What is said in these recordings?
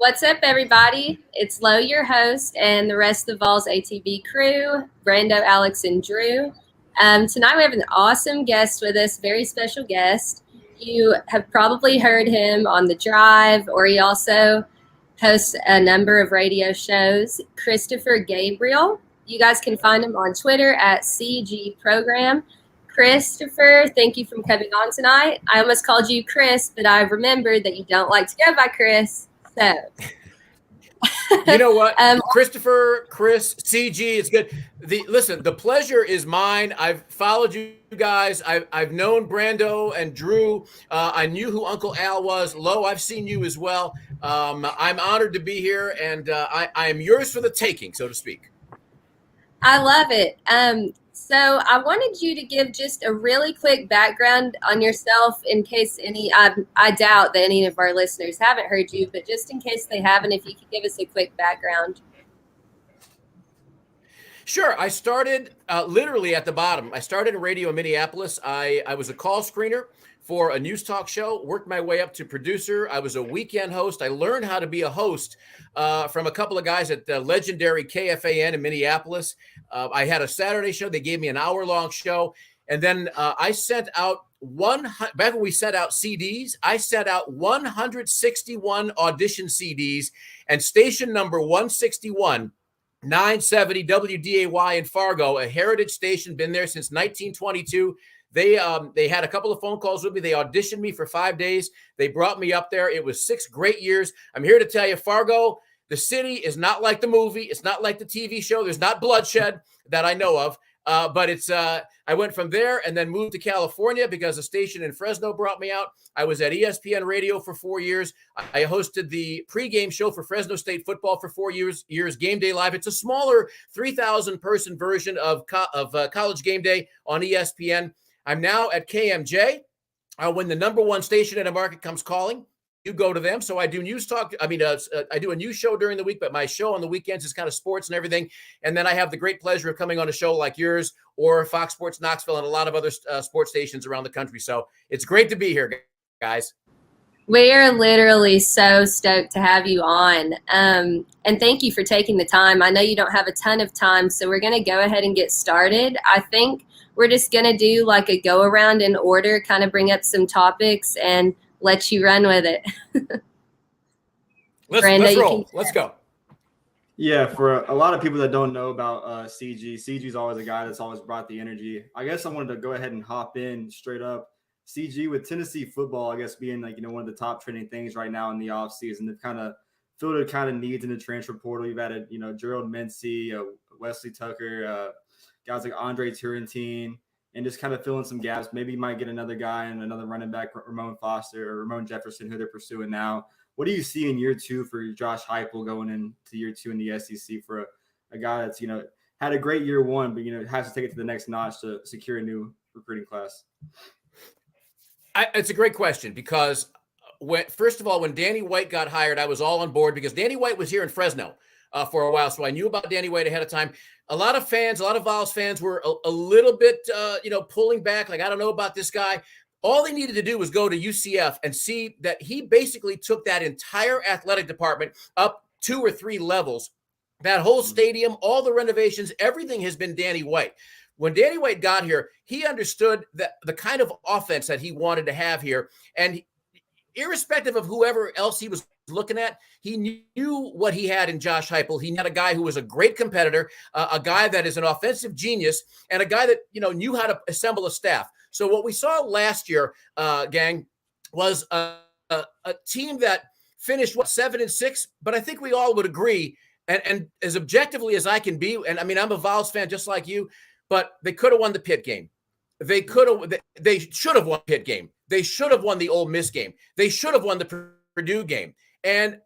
What's up, everybody? It's Lo, your host, and the rest of the Vols ATB crew, Brando, Alex, and Drew. Tonight we have an awesome guest with us, very special guest. You have probably heard him on The Drive, or he also hosts a number of radio shows, Christopher Gabriel. You guys can find him on Twitter at CG Program. Christopher, thank you for coming on tonight. I almost called you Chris, but I remembered that you don't like to go by Chris. So, you know what, Christopher, Chris, CG, it's good. Listen, the pleasure is mine. I've followed you guys. I've known Brando and Drew. I knew who Uncle Al was. Lo, I've seen you as well. I'm honored to be here, and I am yours for the taking, so to speak. I love it. So I wanted you to give just a really quick background on yourself in case I doubt that any of our listeners haven't heard you, but just in case they haven't, if you could give us a quick background. Sure. I started literally at the bottom. I started in radio in Minneapolis. I was a call screener for a news talk show, worked my way up to producer. I was a weekend host. I learned how to be a host from a couple of guys at the legendary KFAN in Minneapolis. I had a Saturday show. They gave me an hour-long show. And then I sent out back when we sent out CDs, I sent out 161 audition CDs, and station number 161, 970 WDAY in Fargo, a heritage station, been there since 1922. They had a couple of phone calls with me. They auditioned me for 5 days. They brought me up there. It was 6 great years. I'm here to tell you, Fargo, the city is not like the movie. It's not like the TV show. There's not bloodshed that I know of. But it's I went from there and then moved to California because a station in Fresno brought me out. I was at ESPN Radio for 4 years. I hosted the pregame show for Fresno State football for 4 years. Game Day Live. It's a smaller 3,000 person version of College Game Day on ESPN. I'm now at KMJ. When the number one station in a market comes calling, you go to them. So I do news talk. I do a news show during the week, but my show on the weekends is kind of sports and everything. And then I have the great pleasure of coming on a show like yours or Fox Sports Knoxville and a lot of other sports stations around the country. So it's great to be here, guys. We are literally so stoked to have you on. And thank you for taking the time. I know you don't have a ton of time, so we're going to go ahead and get started. I think we're just going to do like a go around in order, kind of bring up some topics and let you run with it. Let's roll. Let's go. Yeah, for a lot of people that don't know about CG is always a guy that's always brought the energy. I guess I wanted to go ahead and hop in straight up. CG with Tennessee football, I guess being one of the top trending things right now in the offseason. They've kind of filled kind of needs in the transfer portal. You've added, Gerald Mincey, Wesley Tucker, guys like Andre Turrentine, and just kind of filling some gaps. Maybe you might get another guy and another running back, Ramon Foster or Ramon Jefferson, who they're pursuing now. What do you see in year 2 for Josh Heupel going into year 2 in the SEC for a guy that's, had a great year 1, but, has to take it to the next notch to secure a new recruiting class? It's a great question because first of all, when Danny White got hired, I was all on board because Danny White was here in Fresno for a while. So I knew about Danny White ahead of time. A lot of Vols fans were a little bit, pulling back. Like, I don't know about this guy. All they needed to do was go to UCF and see that he basically took that entire athletic department up 2 or 3 levels. That whole stadium, all the renovations, everything has been Danny White. When Danny White got here, he understood that the kind of offense that he wanted to have here. And irrespective of whoever else he was looking at, he knew what he had in Josh Heupel. He had a guy who was a great competitor, a guy that is an offensive genius, and a guy that knew how to assemble a staff. So what we saw last year, gang, was a team that finished 7-6. But I think we all would agree, and as objectively as I can be, and I mean I'm a Vols fan just like you, but they could have won the Pitt game. They should have won the Pitt game. They should have won the Ole Miss game. They should have won the Purdue game. And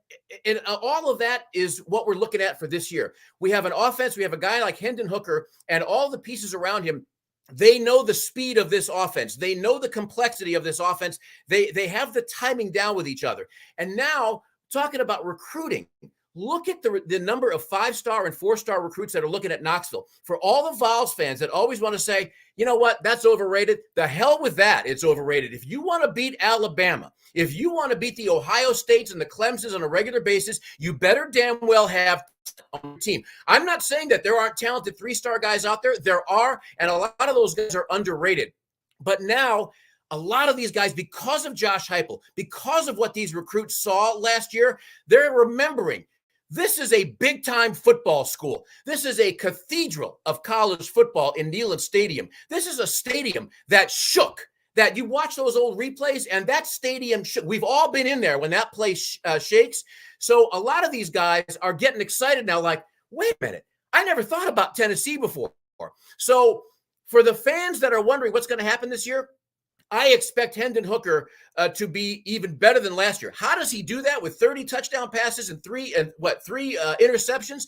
all of that is what we're looking at for this year. We have an offense. We have a guy like Hendon Hooker and all the pieces around him. They know the speed of this offense. They know the complexity of this offense. They have the timing down with each other. And now talking about recruiting, Look at the number of 5-star and 4-star recruits that are looking at Knoxville. For all the Vols fans that always want to say, you know what, that's overrated. The hell with that. It's overrated. If you want to beat Alabama, if you want to beat the Ohio States and the Clemsons on a regular basis, you better damn well have on your team. I'm not saying that there aren't talented 3-star guys out there. There are, and a lot of those guys are underrated. But now, a lot of these guys, because of Josh Heupel, because of what these recruits saw last year, they're remembering this is a big-time football school. This is a cathedral of college football in Neyland Stadium. This is a stadium that shook, that you watch those old replays, and that stadium shook. We've all been in there when that place shakes. So a lot of these guys are getting excited now, like, wait a minute, I never thought about Tennessee before. So for the fans that are wondering what's going to happen this year, I expect Hendon Hooker to be even better than last year. How does he do that with 30 touchdown passes and three interceptions?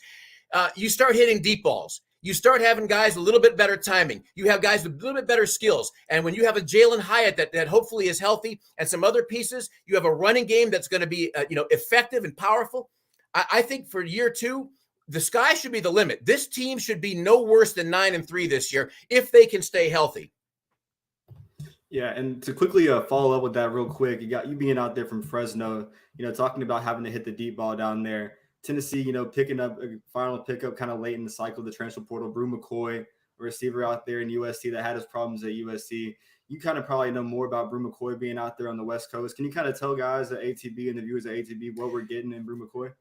You start hitting deep balls. You start having guys with a little bit better timing. You have guys with a little bit better skills. And when you have a Jalen Hyatt that hopefully is healthy and some other pieces, you have a running game that's going to be effective and powerful. I think for year 2, the sky should be the limit. This team should be no worse than 9-3 this year if they can stay healthy. Yeah, and to quickly follow up with that real quick, you being out there from Fresno, talking about having to hit the deep ball down there. Tennessee, picking up a final pickup kind of late in the cycle of the transfer portal. Brew McCoy, a receiver out there in USC that had his problems at USC. You kind of probably know more about Brew McCoy being out there on the West Coast. Can you kind of tell guys at ATB and the viewers at ATB what we're getting in Brew McCoy?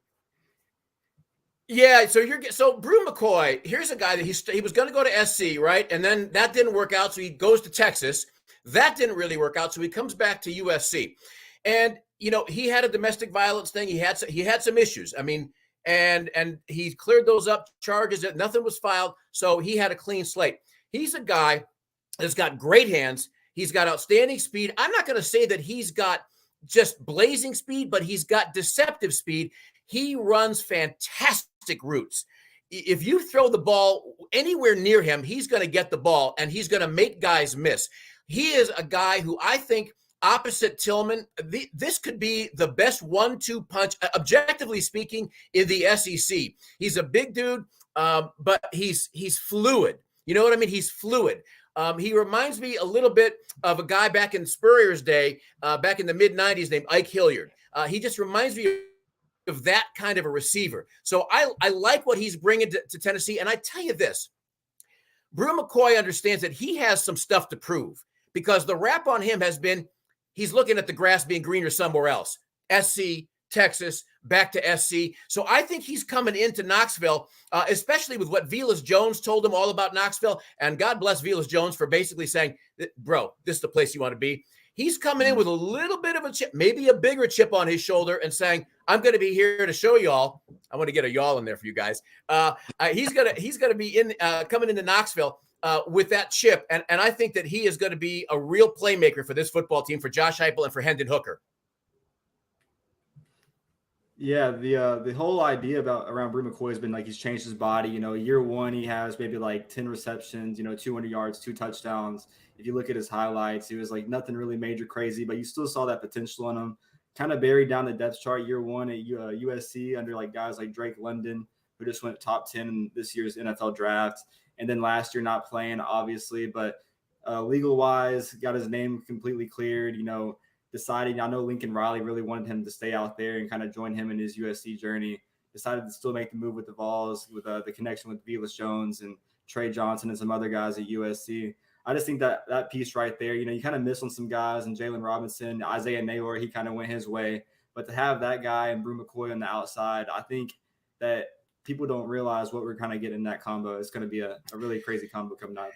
Yeah, so Brew McCoy, here's a guy that he was going to go to SC, right? And then that didn't work out, so he goes to Texas. That didn't really work out, so he comes back to USC. And, he had a domestic violence thing. He had some issues. I mean, and he cleared those up, charges that nothing was filed, so he had a clean slate. He's a guy that's got great hands. He's got outstanding speed. I'm not going to say that he's got just blazing speed, but he's got deceptive speed. He runs fantastic routes. If you throw the ball anywhere near him, he's going to get the ball, and he's going to make guys miss. He is a guy who I think, opposite Tillman, this could be the best 1-2 punch, objectively speaking, in the SEC. He's a big dude, but he's fluid. You know what I mean? He's fluid. He reminds me a little bit of a guy back in Spurrier's day, back in the mid-'90s, named Ike Hilliard. He just reminds me of that kind of a receiver. So I like what he's bringing to Tennessee. And I tell you this, Brew McCoy understands that he has some stuff to prove, because the rap on him has been he's looking at the grass being greener somewhere else. SC, Texas, back to SC. So I think he's coming into Knoxville, especially with what Velas Jones told him all about Knoxville. And God bless Velas Jones for basically saying, bro, this is the place you want to be. He's coming in with a little bit of a chip, maybe a bigger chip on his shoulder, and saying, I'm going to be here to show y'all. I want to get a y'all in there for you guys. He's going to be coming into Knoxville with that chip. And I think that he is going to be a real playmaker for this football team, for Josh Heupel and for Hendon Hooker. Yeah, the whole idea around Brew McCoy has been like he's changed his body. Year 1, he has maybe like 10 receptions, 200 yards, 2 touchdowns. If you look at his highlights, he was like nothing really major crazy, but you still saw that potential in him. Kind of buried down the depth chart year 1 at USC under like guys like Drake London, who just went top 10 in this year's NFL draft. And then last year not playing, obviously, but legal-wise, got his name completely cleared, deciding, I know Lincoln Riley really wanted him to stay out there and kind of join him in his USC journey. Decided to still make the move with the Vols, with the connection with Velas Jones and Trey Johnson and some other guys at USC. I just think that piece right there, you kind of miss on some guys, and Jalen Robinson, Isaiah Naylor, he kind of went his way. But to have that guy and Brew McCoy on the outside, I think that people don't realize what we're kind of getting in that combo. It's going to be a really crazy combo coming out.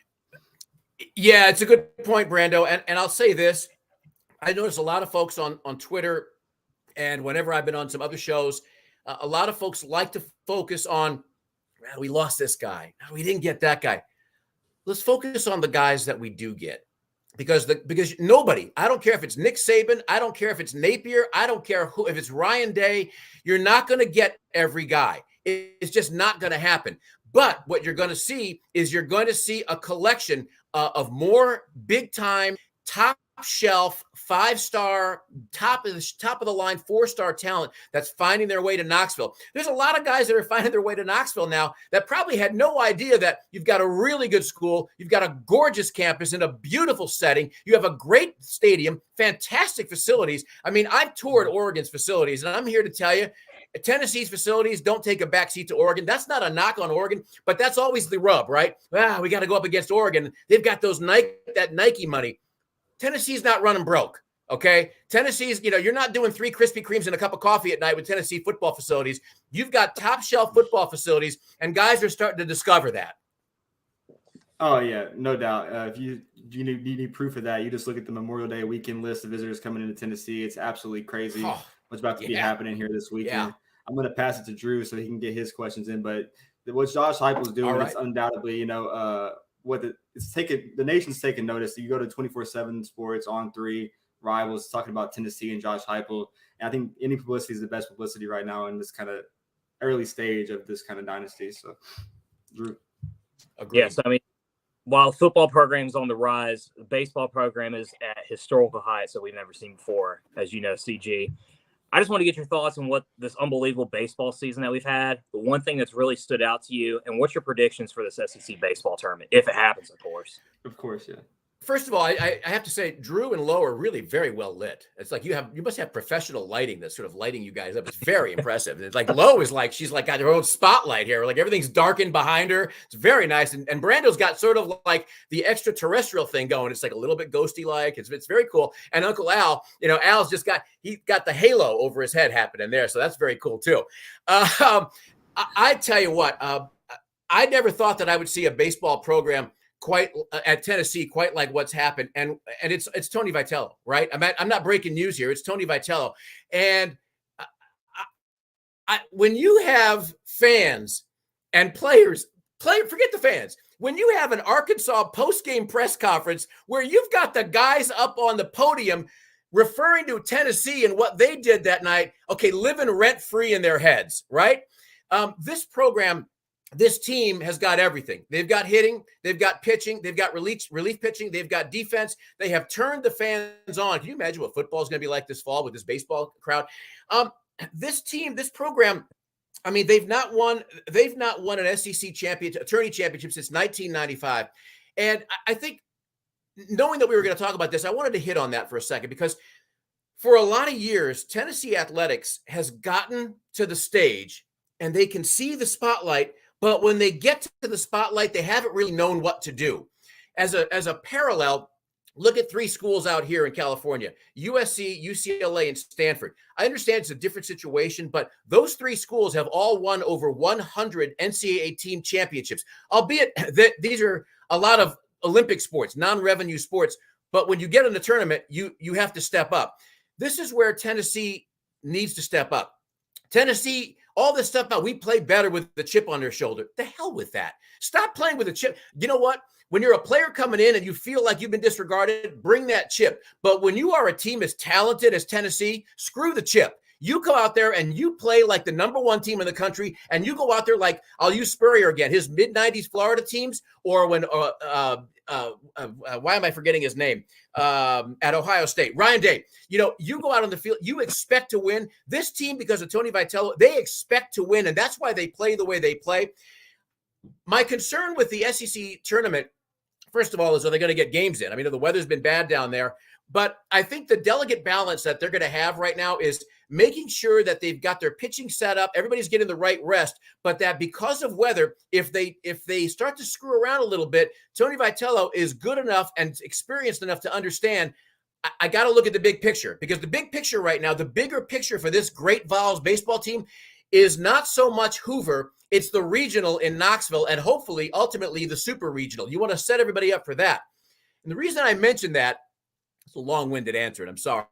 Yeah, it's a good point, Brando. And I'll say this. I notice a lot of folks on Twitter, and whenever I've been on some other shows, a lot of folks like to focus on, we lost this guy. No, we didn't get that guy. Let's focus on the guys that we do get, because nobody, I don't care if it's Nick Saban, I don't care if it's Napier, I don't care if it's Ryan Day, you're not going to get every guy. It's just not going to happen. But what you're going to see is a collection of more big-time, top shelf, 5-star, top of the line, 4-star talent that's finding their way to Knoxville. There's a lot of guys that are finding their way to Knoxville now that probably had no idea that you've got a really good school, you've got a gorgeous campus in a beautiful setting, you have a great stadium, fantastic facilities. I mean, I've toured Oregon's facilities, and I'm here to tell you, Tennessee's facilities don't take a backseat to Oregon. That's not a knock on Oregon, but that's always the rub, right? We got to go up against Oregon. They've got that Nike money. Tennessee's not running broke, okay? Tennessee's, you're not doing 3 Krispy Kremes and a cup of coffee at night with Tennessee football facilities. You've got top shelf football facilities, and guys are starting to discover that. Oh, yeah, no doubt. If you need proof of that, you just look at the Memorial Day weekend list of visitors coming into Tennessee. It's absolutely crazy what's about to be happening here this weekend. Yeah. I'm going to pass it to Drew so he can get his questions in. But what Josh Heupel's doing is undoubtedly, the nation's taking notice. You go to 24/7 Sports, On 3, Rivals, talking about Tennessee and Josh Heupel. And I think any publicity is the best publicity right now in this kind of early stage of this kind of dynasty. So, Drew. Agreed. Yes, I mean, while football program is on the rise, the baseball program is at historical heights that we've never seen before, as you know, CG. I just want to get your thoughts on what this unbelievable baseball season that we've had, the one thing that's really stood out to you, and what's your predictions for this SEC baseball tournament, if it happens, of course. Of course, yeah. First of all, I have to say, Drew and Lowe are really very well lit. It's like you must have professional lighting that's sort of lighting you guys up. It's very impressive. It's like Lowe is like, she's like got her own spotlight here. Like everything's darkened behind her. It's very nice. And Brando's got sort of like the extraterrestrial thing going. It's like a little bit ghosty like. It's very cool. And Uncle Al, Al's just got the halo over his head happening there. So that's very cool too. I tell you what, I never thought that I would see a baseball program quite at Tennessee, quite like what's happened. And it's Tony Vitello, right? I'm not breaking news here. It's Tony Vitello. And when you have fans and players, forget the fans. When you have an Arkansas post-game press conference where you've got the guys up on the podium referring to Tennessee and what they did that night, okay, living rent-free in their heads, right? This program, this team has got everything. They've got hitting, they've got pitching, they've got relief pitching, they've got defense. They have turned the fans on. Can you imagine what football is going to be like this fall with this baseball crowd? This team, this program, I mean, they've not won an SEC tourney championship since 1995. And I think, knowing that we were going to talk about this, I wanted to hit on that for a second, because for a lot of years, Tennessee athletics has gotten to the stage and they can see the spotlight, but when they get to the spotlight, they haven't really known what to do. As a parallel, look at 3 schools out here in California: USC, UCLA, and Stanford. I understand it's a different situation, but those 3 schools have all won over 100 NCAA team championships, albeit that these are a lot of Olympic sports, non-revenue sports. But when you get in the tournament, you have to step up. This is where Tennessee needs to step up. Tennessee, all this stuff about we play better with the chip on their shoulder. The hell with that. Stop playing with a chip. You know what? When you're a player coming in and you feel like you've been disregarded, bring that chip. But when you are a team as talented as Tennessee, screw the chip. You go out there and you play like the number 1 team in the country, and you go out there like, I'll use Spurrier again, his mid-90s Florida teams, or when, why am I forgetting his name? At Ohio State, Ryan Day. You go out on the field, you expect to win. This team, because of Tony Vitello, they expect to win, and that's why they play the way they play. My concern with the SEC tournament, first of all, is are they going to get games in? I mean, the weather's been bad down there, but I think the delicate balance that they're going to have right now is making sure that they've got their pitching set up, everybody's getting the right rest, but that because of weather, if they start to screw around a little bit, Tony Vitello is good enough and experienced enough to understand, I got to look at the big picture, because the big picture right now, the bigger picture for this great Vols baseball team is not so much Hoover, it's the regional in Knoxville, and hopefully, ultimately, the super regional. You want to set everybody up for that. And the reason I mentioned that, it's a long-winded answer, and I'm sorry.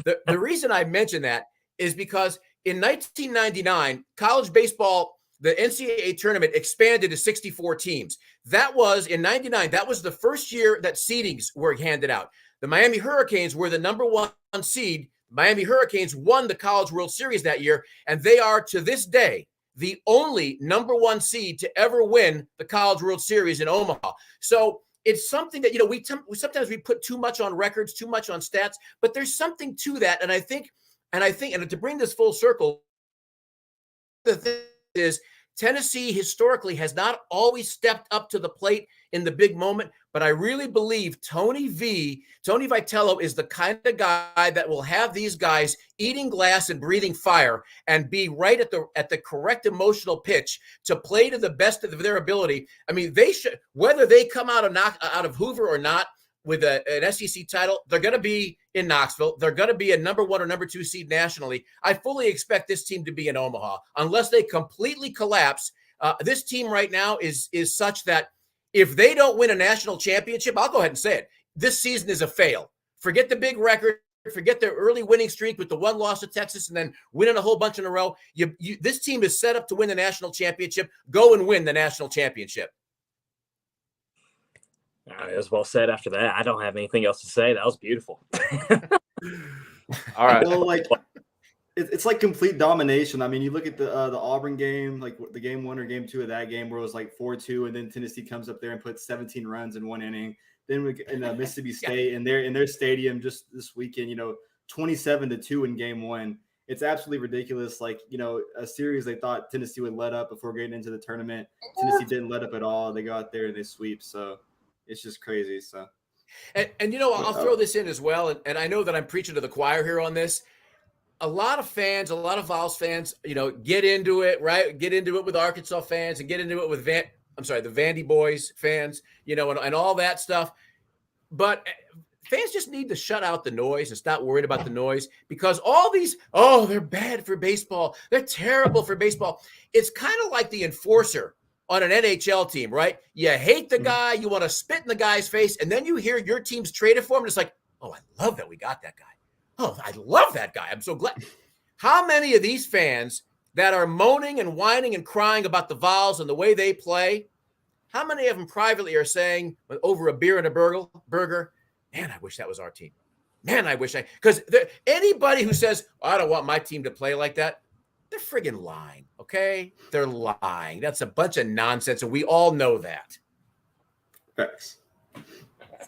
The reason I mentioned that is because in 1999, college baseball, the NCAA tournament expanded to 64 teams. That was, in 99, that was the first year that seedings were handed out. The Miami Hurricanes were the number 1 seed. Miami Hurricanes won the College World Series that year, and they are, to this day, the only number 1 seed to ever win the College World Series in Omaha. So it's something that, we sometimes we put too much on records, too much on stats, but there's something to that. And I think, and to bring this full circle, the thing is, Tennessee historically has not always stepped up to the plate in the big moment, but I really believe Tony Vitello is the kind of guy that will have these guys eating glass and breathing fire and be right at the correct emotional pitch to play to the best of their ability. I mean, they should, whether they come out of Hoover or not with an SEC title, they're going to be in Knoxville. They're going to be a number 1 or number 2 seed nationally. I fully expect this team to be in Omaha unless they completely collapse. This team right now is such that if they don't win a national championship, I'll go ahead and say it, this season is a fail. Forget the big record. Forget their early winning streak with the 1 loss to Texas and then winning a whole bunch in a row. This team is set up to win the national championship. Go and win the national championship. It was well said after that. I don't have anything else to say. That was beautiful. All right. Well, it's like complete domination. I mean, you look at the Auburn game, like the game 1 or game 2 of that game where it was like 4-2, and then Tennessee comes up there and puts 17 runs in 1 inning. Then in Mississippi State in their stadium just this weekend, 27-2 in game 1. It's absolutely ridiculous. Like, a series they thought Tennessee would let up before getting into the tournament. Tennessee didn't let up at all. They go out there and they sweep. So it's just crazy. So, and I'll throw this in as well. And I know that I'm preaching to the choir here on this. A lot of Vols fans, get into it, right? Get into it with Arkansas fans and get into it with the Vandy Boys fans, and all that stuff. But fans just need to shut out the noise and stop worrying about the noise, because all these, they're bad for baseball. They're terrible for baseball. It's kind of like the enforcer on an NHL team, right? You hate the guy, you want to spit in the guy's face, and then you hear your team's traded for him, and it's like, oh, I love that we got that guy. Oh, I love that guy. I'm so glad. How many of these fans that are moaning and whining and crying about the Vols and the way they play, how many of them privately are saying over a beer and a burger, man, I wish that was our team. Man, because anybody who says, I don't want my team to play like that, they're friggin' lying, okay? They're lying. That's a bunch of nonsense, and we all know that. Thanks.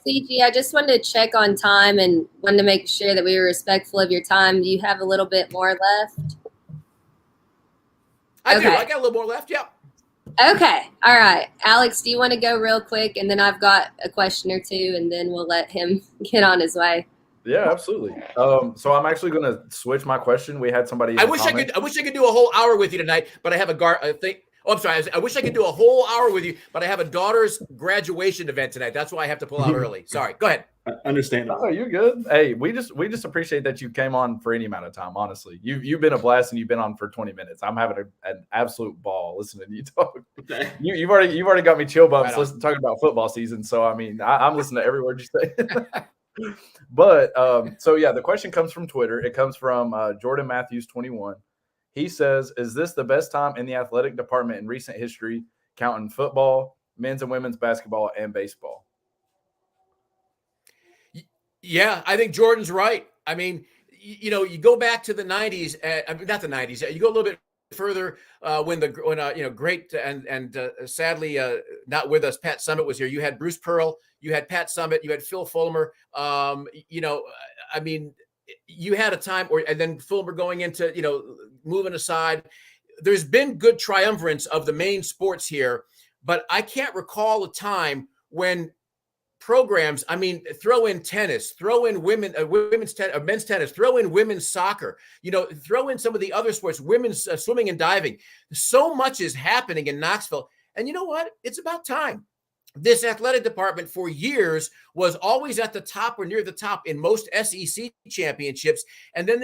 CG, I just wanted to check on time and wanted to make sure that we were respectful of your time. Do you have a little bit more left? I do. I got a little more left, yeah. Okay. All right. Alex, do you want to go real quick? And then I've got a question or two, and then we'll let him get on his way. Yeah, absolutely. So I'm actually going to switch my question. We had somebody. I wish I could do a whole hour with you tonight, but I have I'm sorry. I wish I could do a whole hour with you, but I have a daughter's graduation event tonight. That's why I have to pull out early. Sorry. Go ahead. Understandable. Oh, you're good. Hey, we just appreciate that you came on for any amount of time. Honestly, you've been a blast, and you've been on for 20 minutes. I'm having an absolute ball listening to you talk. Okay. You've already got me chill bumps talking about football season. So I mean, I'm listening to every word you say. But so yeah, the question comes from Twitter. It comes from Jordan Matthews 21. He says, "Is this the best time in the athletic department in recent history, counting football, men's and women's basketball, and baseball?" Yeah, I think Jordan's right. I mean, you go back to the 90s, not the 90s. You go a little bit further when great and sadly not with us, Pat Summitt was here. You had Bruce Pearl, you had Pat Summitt, you had Phil Fulmer. I mean, you had a time and then Fulmer going into, moving aside. There's been good triumvirates of the main sports here, but I can't recall a time when programs, I mean, throw in tennis, throw in men's tennis, throw in women's soccer, throw in some of the other sports, women's swimming and diving. So much is happening in Knoxville. And you know what? It's about time. This athletic department for years was always at the top or near the top in most SEC championships. And then,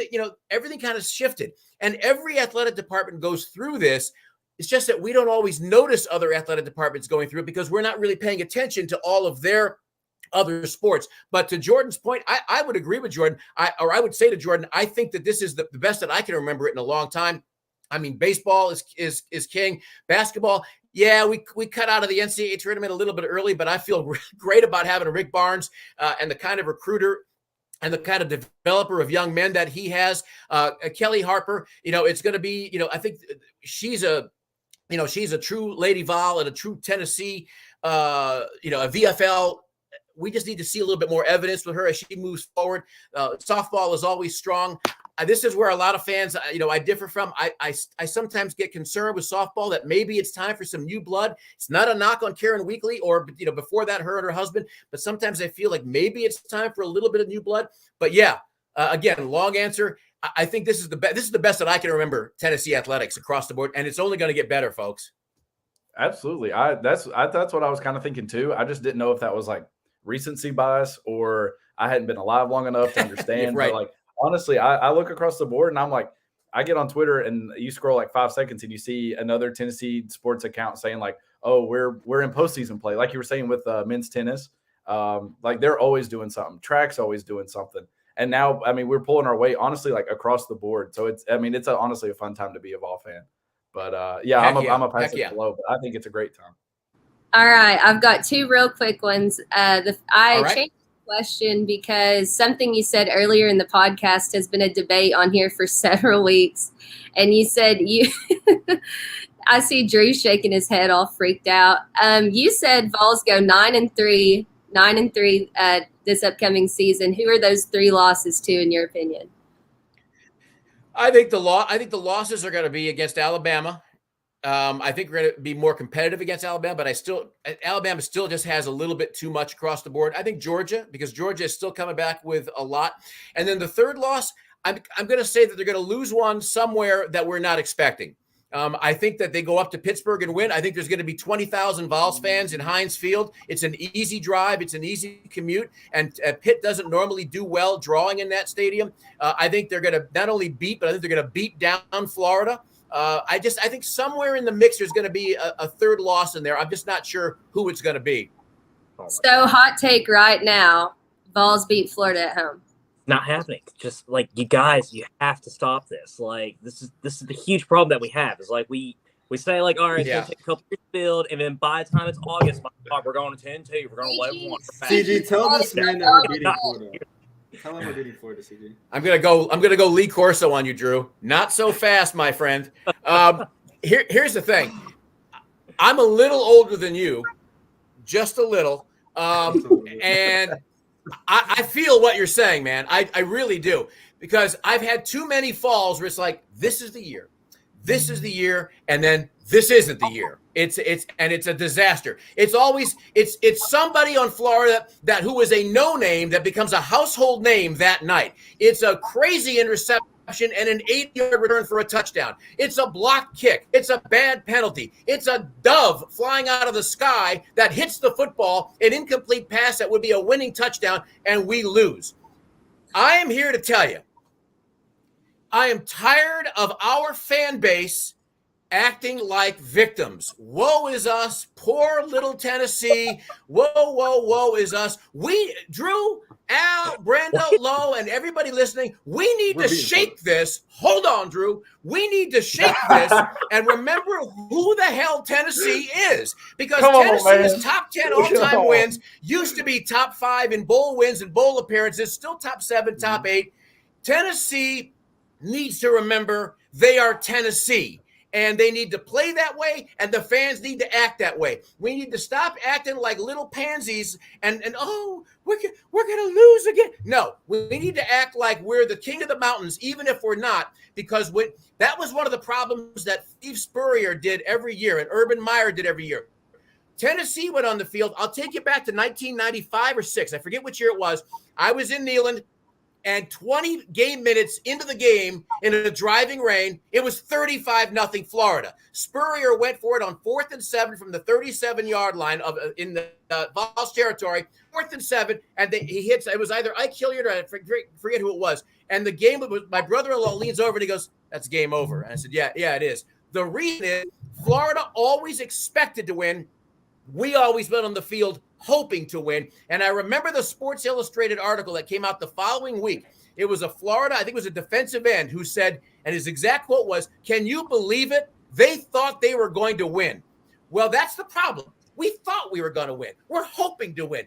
everything kind of shifted. And every athletic department goes through this. It's just that we don't always notice other athletic departments going through it because we're not really paying attention to all of their other sports. But to Jordan's point, I would agree with Jordan. I would say to Jordan, I think that this is the best that I can remember it in a long time. I mean, baseball is king. Basketball, yeah, we cut out of the NCAA tournament a little bit early, but I feel great about having Rick Barnes and the kind of recruiter and the kind of developer of young men that he has. Kelly Harper, it's going to be, I think she's a true Lady Vol and a true Tennessee, a VFL we just need to see a little bit more evidence with her as she moves forward. Softball is always strong. This is where a lot of fans, I differ from. I sometimes get concerned with softball that maybe it's time for some new blood. It's not a knock on Karen Weekly or, before that, her and her husband. But sometimes I feel like maybe it's time for a little bit of new blood. But yeah, again, long answer. I think this is the best. This is the best that I can remember Tennessee athletics across the board, and it's only going to get better, folks. Absolutely. That's what I was kind of thinking too. I just didn't know if that was like recency bias or I hadn't been alive long enough to understand. Right. But like, honestly, I look across the board and I'm like, I get on Twitter and you scroll like 5 seconds and you see another Tennessee sports account saying like, oh, we're in postseason play. Like you were saying with men's tennis, like they're always doing something. Track's always doing something. And now, I mean, we're pulling our weight, honestly, like across the board. So it's honestly a fun time to be a Vol fan. But I'm a passive below, but I think it's a great time. All right, I've got 2 real quick ones. Changed the question because something you said earlier in the podcast has been a debate on here for several weeks, and you said I see Drew shaking his head, all freaked out. You said Vols go 9-3 this upcoming season. Who are those 3 losses to, in your opinion? I think the losses are going to be against Alabama. I think we're going to be more competitive against Alabama, but Alabama still just has a little bit too much across the board. I think Georgia, because Georgia is still coming back with a lot. And then the third loss, I'm going to say that they're going to lose one somewhere that we're not expecting. I think that they go up to Pittsburgh and win. I think there's going to be 20,000 Vols fans in Heinz Field. It's an easy drive. It's an easy commute. And Pitt doesn't normally do well drawing in that stadium. I think they're going to not only beat, but I think they're going to beat down Florida. I think somewhere in the mix there's going to be a third loss in there. I'm just not sure who it's going to be. So hot take right now, Vols beat Florida at home. Not happening. Just like you guys, you have to stop this. Like this is the huge problem that we have. Is like we say like, all right, it's gonna take a couple years to build, and then by the time it's August, we're going to 10-2, we're going to 11-1. CG, tell this man that we're beating Florida. Tell him we're beating Florida, CG. I'm gonna go Lee Corso on you, Drew. Not so fast, my friend. Here's the thing. I'm a little older than you, just a little, and I feel what you're saying, man. I really do, because I've had too many falls where it's like, this is the year, and then this isn't the year. It's a disaster. It's somebody on Florida who is a no name that becomes a household name that night. It's a crazy interception and an 8-yard return for a touchdown. It's a block kick. It's a bad penalty. It's a dove flying out of the sky that hits the football, an incomplete pass that would be a winning touchdown, and we lose. I am here to tell you, I am tired of our fan base acting like victims. Woe is us, poor little Tennessee. Woe is us. Drew, Al, Brando, Lowe, and everybody listening, we need to shake this. Hold on, Drew. We need to shake this and remember who the hell Tennessee is. Because Tennessee's top 10 all-time wins used to be top 5 in bowl wins and bowl appearances, still top 7, top 8. Tennessee needs to remember they are Tennessee. And they need to play that way, and the fans need to act that way. We need to stop acting like little pansies and we're going to lose again. No, we need to act like we're the king of the mountains, even if we're not, because that was one of the problems that Steve Spurrier did every year and Urban Meyer did every year. Tennessee went on the field. I'll take you back to 1995 or 6. I forget which year it was. I was in Neyland. And 20 game minutes into the game in a driving rain, it was 35-0 Florida. Spurrier went for it on 4th and 7 from the 37-yard line in the Vols territory. 4th and 7, and he hits. It was either Ike Hilliard or I forget who it was. And the game was. My brother-in-law leans over and he goes, "That's game over." And I said, "Yeah, it is." The reason is Florida always expected to win. We always went on the field hoping to win. And I remember the Sports Illustrated article that came out the following week. It was a Florida, I think it was a defensive end who said, and his exact quote was, "Can you believe it? They thought they were going to win." Well, that's the problem. We thought we were going to win. We're hoping to win.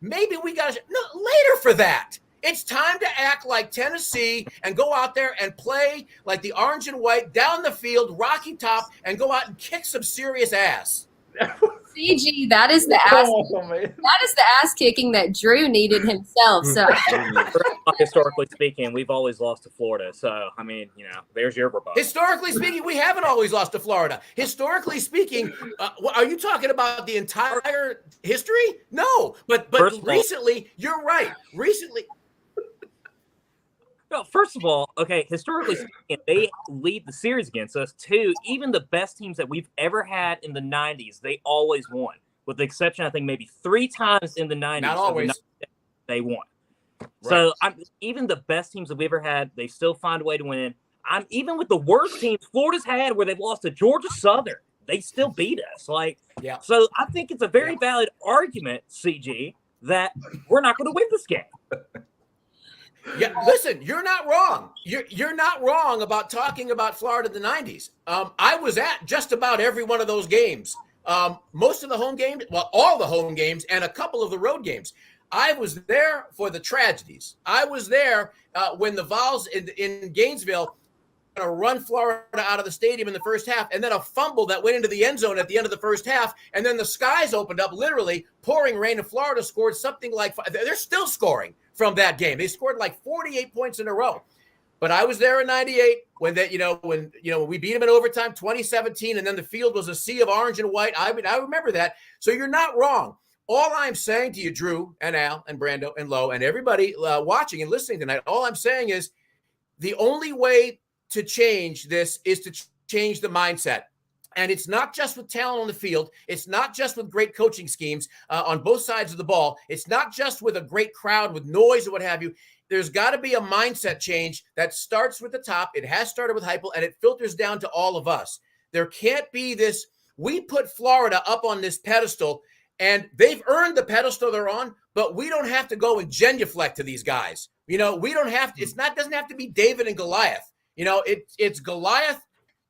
Maybe we got to later for that. It's time to act like Tennessee and go out there and play like the orange and white down the field, Rocky Top, and go out and kick some serious ass. CG, that is the ass. Oh, man. That is the ass kicking that Drew needed himself. So Historically speaking, we've always lost to Florida. So, I mean, there's your rebuttal. Historically speaking, we haven't always lost to Florida. Historically speaking, are you talking about the entire history? No, but recently, you're right. Recently. No, first of all, okay, historically speaking, they lead the series against us, too. Even the best teams that we've ever had in the 90s, they always won. With the exception, I think, maybe 3 times in the 90s. Not always. They won. Right. So even the best teams that we ever had, they still find a way to win. Even with the worst teams Florida's had where they've lost to Georgia Southern, they still beat us. So I think it's a very valid argument, CG, that we're not going to win this game. Yeah, listen, you're not wrong. You're not wrong about talking about Florida in the 90s. I was at just about every one of those games. Most of the home games, all the home games and a couple of the road games. I was there for the tragedies. I was there when the Vols in Gainesville going to run Florida out of the stadium in the first half, and then a fumble that went into the end zone at the end of the first half, and then the skies opened up, literally pouring rain, and Florida scored something like – they're still scoring from that game. They scored like 48 points in a row. But I was there in 98 when we beat them in overtime, 2017, and then the field was a sea of orange and white. I remember that. So you're not wrong. All I'm saying to you, Drew and Al and Brando and Lo and everybody watching and listening tonight, all I'm saying is the only way to change this is to change the mindset. And it's not just with talent on the field. It's not just with great coaching schemes on both sides of the ball. It's not just with a great crowd with noise or what have you. There's got to be a mindset change that starts with the top. It has started with Heupel, and it filters down to all of us. There can't be this. We put Florida up on this pedestal, and they've earned the pedestal they're on, but we don't have to go and genuflect to these guys. We don't have to. Doesn't have to be David and Goliath. It's Goliath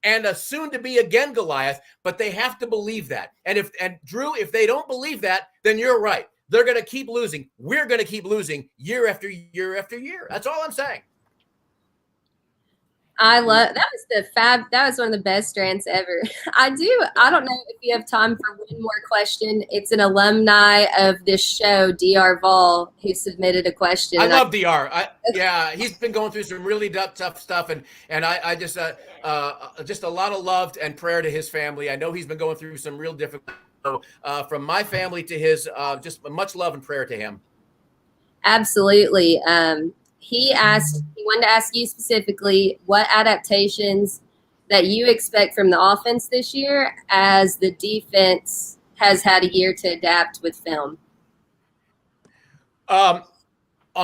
and a soon-to-be again Goliath, but they have to believe that. And Drew, if they don't believe that, then you're right. They're going to keep losing. We're going to keep losing year after year after year. That's all I'm saying. That was one of the best rants ever. I don't know if you have time for one more question. It's an alumni of this show, DR Vol, who submitted a question. I love DR. He's been going through some really tough stuff, and I just a lot of love and prayer to his family. I know he's been going through some real difficult. So from my family to his, just much love and prayer to him. Absolutely. He wanted to ask you specifically what adaptations that you expect from the offense this year as the defense has had a year to adapt with film. On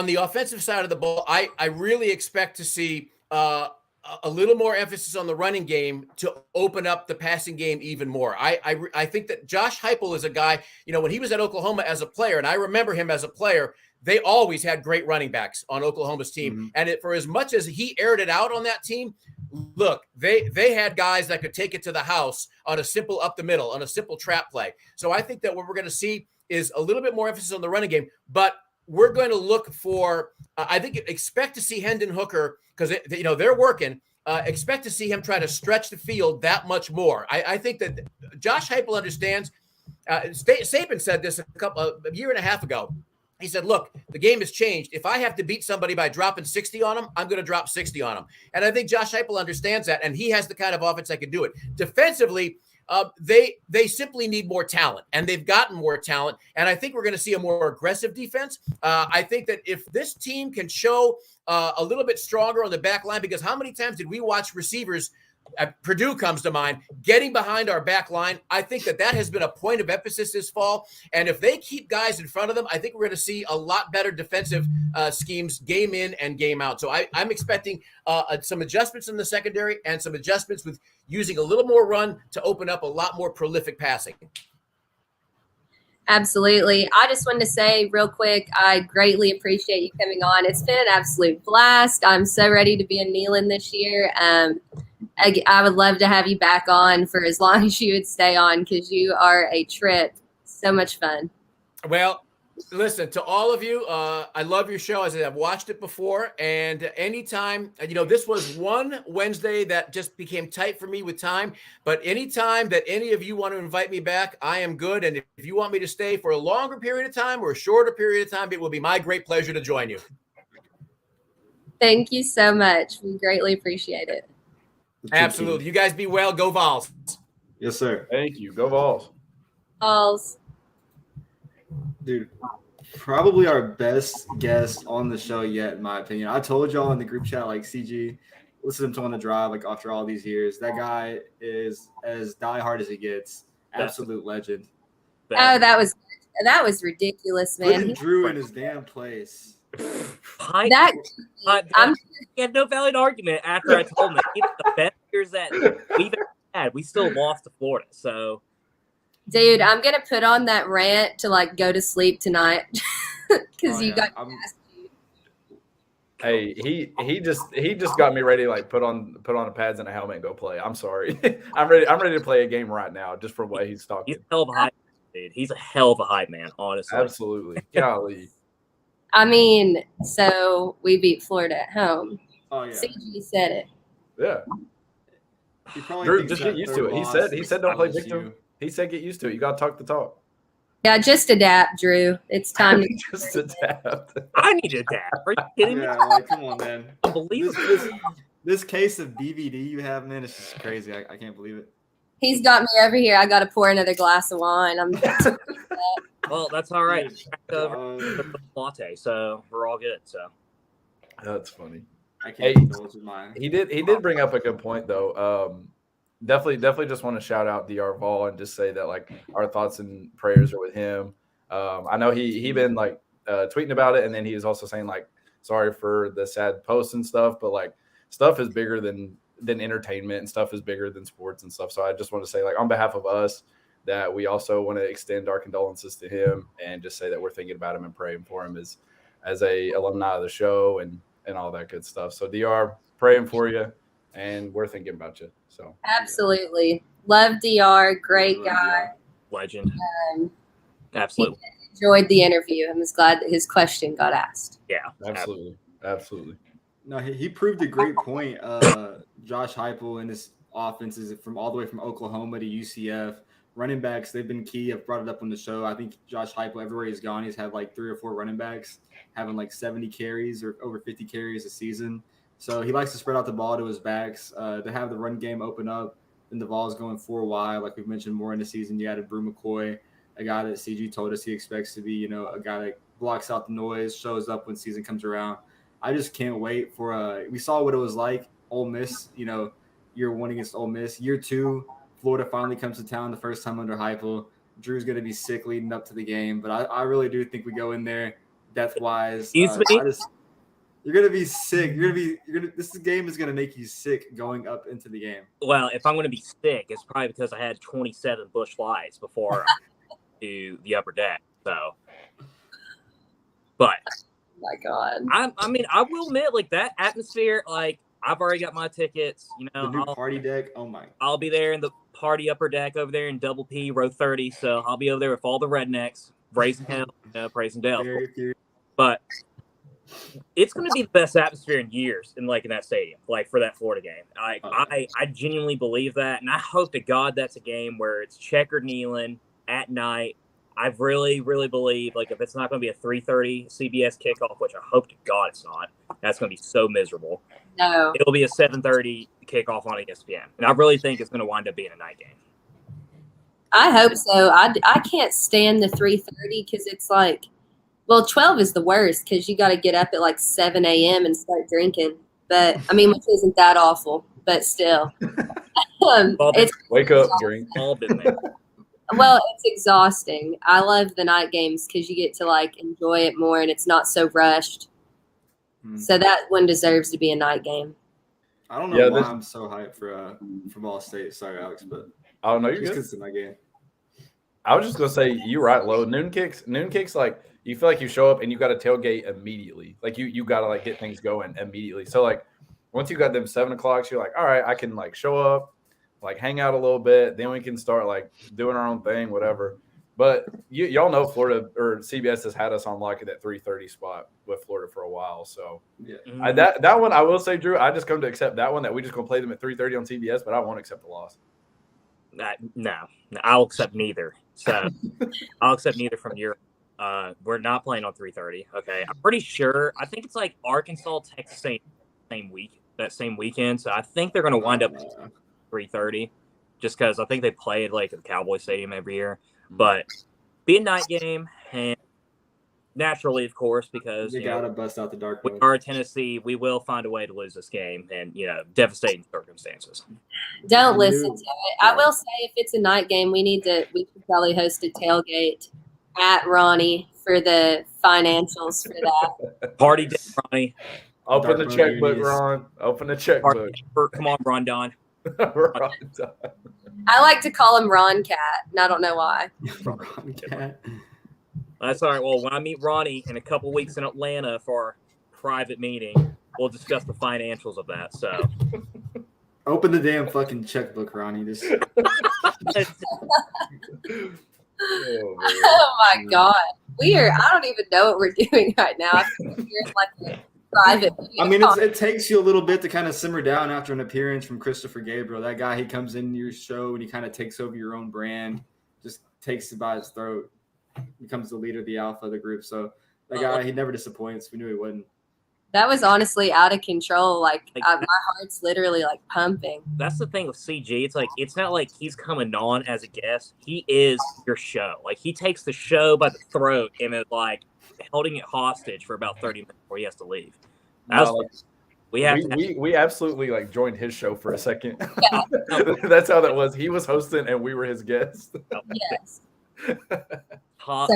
the offensive side of the ball, I really expect to see a little more emphasis on the running game to open up the passing game even more. I think that Josh Heupel is a guy, when he was at Oklahoma as a player, and I remember him as a player, they always had great running backs on Oklahoma's team. Mm-hmm. And for as much as he aired it out on that team, look, they had guys that could take it to the house on a simple up the middle, on a simple trap play. So I think that what we're going to see is a little bit more emphasis on the running game, but we're going to look for, expect to see Hendon Hooker, because they're working, expect to see him try to stretch the field that much more. I think that Josh Heupel understands, Saban said this a year and a half ago. He said, look, the game has changed. If I have to beat somebody by dropping 60 on them, I'm going to drop 60 on them. And I think Josh Heupel understands that, and he has the kind of offense that can do it. Defensively, they simply need more talent, and they've gotten more talent. And I think we're going to see a more aggressive defense. I think that if this team can show a little bit stronger on the back line, because how many times did we watch receivers, Purdue comes to mind, getting behind our back line? I think that has been a point of emphasis this fall. And if they keep guys in front of them, I think we're going to see a lot better defensive schemes game in and game out. So I'm expecting some adjustments in the secondary and some adjustments with using a little more run to open up a lot more prolific passing. Absolutely. I just wanted to say real quick, I greatly appreciate you coming on. It's been an absolute blast. I'm so ready to be in Neyland this year. I would love to have you back on for as long as you would stay on, because you are a trip. So much fun. Well, Listen, to all of you, I love your show. As I've watched it before, and anytime, this was one Wednesday that just became tight for me with time. But anytime that any of you want to invite me back, I am good. And if you want me to stay for a longer period of time or a shorter period of time, it will be my great pleasure to join you. Thank you so much. We greatly appreciate it. Absolutely. You guys be well. Go Vols. Yes, sir. Thank you. Go Vols. Vols. Dude, probably our best guest on the show yet, in my opinion. I told y'all in the group chat, like, CG, listen to him on the drive, like, after all these years. That guy is as diehard as he gets. Absolute legend. Oh, that was ridiculous, man. Putting Drew in his damn place. I have no valid argument after I told him that even the best years that we've ever had, we still lost to Florida. So, dude, I'm gonna put on that rant to like go to sleep tonight because got. Hey, he just got me ready to like put on the pads and a helmet and go play. I'm sorry, I'm ready to play a game right now just for what he's talking. He's a hell of a hype, dude. He's a hell of a hype man, honestly. Absolutely, golly. I mean, so we beat Florida at home. Oh yeah, CG said it. Yeah. Drew, just get used to it. He said don't play victim. He said get used to it. You got to talk the talk. Yeah, just adapt, Drew. It's time to just adapt. I need to adapt. Are you kidding me? Like, come on, man. Unbelievable. This case of BVD you have, man, it's just crazy. I can't believe it. He's got me over here. I got to pour another glass of wine. Well, that's all right. Latte, so we're all good. So that's funny. I can't indulge with mine. He did bring up a good point though. Definitely just want to shout out DR Vol and just say that like our thoughts and prayers are with him. I know he been like tweeting about it, and then he was also saying like sorry for the sad posts and stuff, but like stuff is bigger than entertainment, and stuff is bigger than sports and stuff. So I just want to say like on behalf of us that we also want to extend our condolences to him and just say that we're thinking about him and praying for him as a alumni of the show and all that good stuff. So DR, praying for you, and we're thinking about you. So absolutely love DR, great guy, legend. Absolutely enjoyed the interview and was glad that his question got asked. Yeah, absolutely. No, he proved a great point. Josh Heupel and his offenses from all the way from Oklahoma to UCF. Running backs, they've been key. I've brought it up on the show. I think Josh Heupel, everywhere he's gone, he's had like 3 or 4 running backs having like 70 carries or over 50 carries a season. So he likes to spread out the ball to his backs, to have the run game open up, and the Vols going 4 wide. Like we've mentioned more in the season, you added Brew McCoy, a guy that CG told us he expects to be, a guy that blocks out the noise, shows up when season comes around. I just can't wait for we saw what it was like, Ole Miss, year 1 against Ole Miss. Year 2, Florida finally comes to town the first time under Heupel. Drew's going to be sick leading up to the game, but I really do think we go in there depth-wise. You're going to be sick. This game is going to make you sick going up into the game. Well, if I'm going to be sick, it's probably because I had 27 bush flies before to the upper deck. So, but oh my God, I mean, I will admit, like that atmosphere, like I've already got my tickets. The new party deck. Oh my! I'll be there in the party upper deck over there in Double P row 30. So I'll be over there with all the rednecks, raising hell, praising Dell. But it's going to be the best atmosphere in years in that stadium, like for that Florida game. I genuinely believe that, and I hope to God that's a game where it's checkered kneeling at night. I really, really believe if it's not going to be a 3:30 CBS kickoff, which I hope to God it's not, that's going to be so miserable. No, it'll be a 7:30 kickoff on ESPN, and I really think it's going to wind up being a night game. I hope so. I can't stand the 3:30 because it's 12 is the worst because you got to get up at 7 a.m. and start drinking. But I mean, which isn't that awful, but still, it's wake up, drink. All been there. Well, it's exhausting. I love the night games because you get to enjoy it more and it's not so rushed. So that one deserves to be a night game. I don't know why I'm so hyped for Ball State. Sorry, Alex, but oh no, you're good. It's a night game. I was just gonna say you're right, Lo. Noon kicks you feel like you show up and you got to tailgate immediately. You got to get things going immediately. So once you got them 7 o'clock, you're all right, I can show up, hang out a little bit. Then we can start doing our own thing, whatever. But y'all know Florida or CBS has had us on lock at that 3:30 spot with Florida for a while. So yeah. That one I will say, Drew, I just come to accept that one, that we just gonna play them at 3:30 on CBS, but I won't accept the loss. No, I'll accept neither. So I'll accept neither from your. We're not playing on 3:30. Okay, I'm pretty sure. I think it's like Arkansas, Texas same week, that same weekend. So I think they're going to wind up 3:30, just because I think they play it like at the Cowboy Stadium every year. But be a night game, and naturally, of course, because you gotta bust out the dark we mode. are Tennessee, we will find a way to lose this game, and devastating circumstances. Don't listen to it. I will say, if it's a night game, we should probably host a tailgate at Ronnie for the financials for that. Party day, Ronnie. Open the checkbook, Ron. Open the checkbook. Come on, Rondon. I like to call him Ron Cat, and I don't know why. Ron Cat. That's all right. Well, when I meet Ronnie in a couple weeks in Atlanta for our private meeting, we'll discuss the financials of that. So, open the damn fucking checkbook, Ronnie. Just. Oh my God, I don't even know what we're doing right now. I feel like we're in like a private. I mean, it takes you a little bit to kind of simmer down after an appearance from Christopher Gabriel. That guy, he comes into your show and he kind of takes over your own brand, just takes it by his throat, becomes the leader, the alpha of the group. So that guy, he never disappoints. We knew he wouldn't. That was honestly out of control. Like my heart's literally like pumping. That's the thing with CG. It's like, it's not like he's coming on as a guest. He is your show. Like, he takes the show by the throat and is like holding it hostage for about 30 minutes before he has to leave. We absolutely like joined his show for a second. Yeah. That's how that was. He was hosting and we were his guests. Yes. Top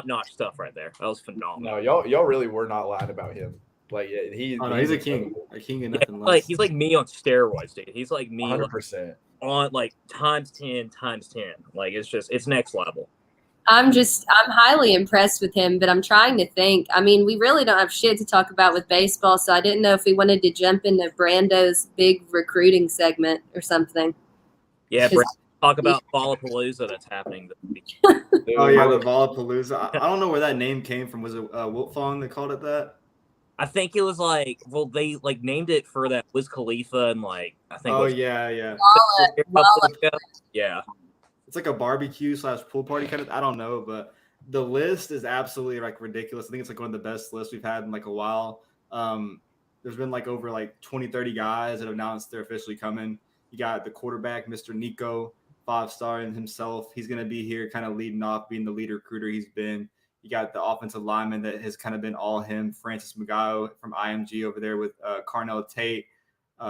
notch stuff right there. That was phenomenal. No, y'all really were not lying about him. Like he's a king, and nothing less. Like, he's like me on steroids, dude. He's like me 100%. Like, on like times 10. Like, it's next level. I'm highly impressed with him, but I'm trying to think. I mean, we really don't have shit to talk about with baseball, so I didn't know if we wanted to jump into Brando's big recruiting segment or something. Yeah, talk about Volapalooza that's happening this week. Oh yeah, the Volapalooza. I don't know where that name came from. Was it Wiltfong that called it that? I think it was like, well, they like named it for that Wiz Khalifa and like, I think. Oh yeah. Yeah. It's like a barbecue / pool party kind of. I don't know, but the list is absolutely like ridiculous. I think it's like one of the best lists we've had in like a while. There's been like over like 20, 30 guys that have announced they're officially coming. You got the quarterback, Mr. Nico, 5-star in himself. He's going to be here kind of leading off, being the lead recruiter he's been. You got the offensive lineman that has kind of been all him, Francis Magayo from IMG over there with Carnell Tate.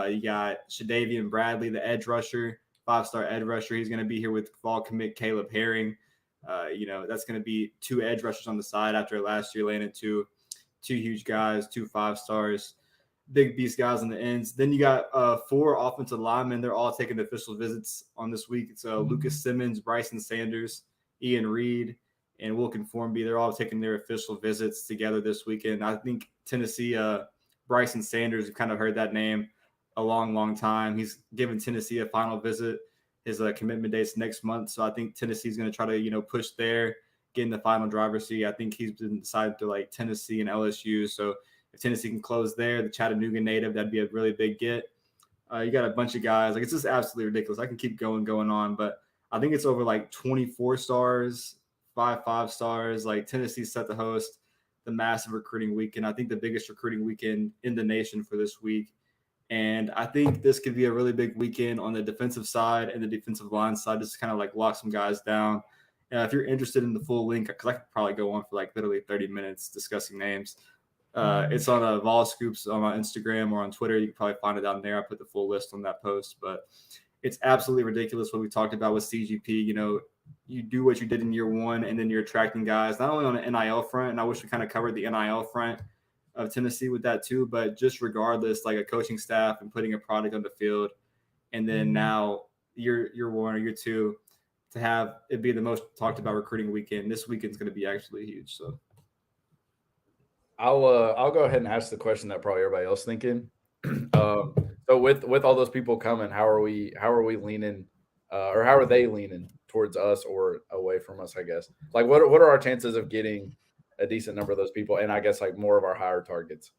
You got Shadavian Bradley, the edge rusher, 5-star edge rusher. He's going to be here with Vol commit Caleb Herring. That's going to be 2 edge rushers on the side after last year landed two huge guys, 2 5-stars, big beast guys on the ends. Then you got 4 offensive linemen. They're all taking official visits on this week. It's Lucas Simmons, Bryson Sanders, Ian Reed, and Wilkin Formby. They're all taking their official visits together this weekend. I think Tennessee, Bryson Sanders, you've kind of heard that name a long time. He's given Tennessee a final visit. His commitment date's next month. So I think Tennessee's going to try to, push there, get in the final driver's seat. I think he's been decided to like Tennessee and LSU. So if Tennessee can close there, the Chattanooga native, that'd be a really big get. You got a bunch of guys. Like, it's just absolutely ridiculous. I can keep going on, but I think it's over like 24 stars, 5 stars. Like, Tennessee's set to host the massive recruiting weekend. I think the biggest recruiting weekend in the nation for this week. And I think this could be a really big weekend on the defensive side and the defensive line side, just to kind of like lock some guys down. If you're interested in the full link, because I could probably go on for like literally 30 minutes discussing names. It's on Vol Scoops on my Instagram or on Twitter. You can probably find it down there. I put the full list on that post, but it's absolutely ridiculous what we talked about with CGP. You do what you did in year one, and then you're attracting guys, not only on the NIL front, and I wish we kind of covered the NIL front of Tennessee with that too, but just regardless, like a coaching staff and putting a product on the field. And then now year one or year two to have it be the most talked about recruiting weekend. This weekend's going to be actually huge. So I'll go ahead and ask the question that probably everybody else thinking. So with all those people coming, how are we leaning or how are they leaning towards us or away from us, I guess. Like, what are our chances of getting a decent number of those people, and I guess like more of our higher targets?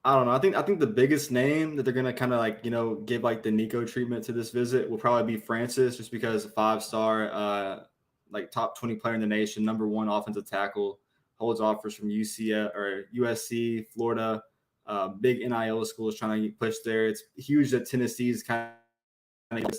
I don't know. I think the biggest name that they're gonna kind of like, give like the Nico treatment to this visit will probably be Francis, just because a 5-star, like top 20 player in the nation, number 1 offensive tackle, holds offers from UCF or USC, Florida, big NIL schools trying to push there. It's huge that Tennessee's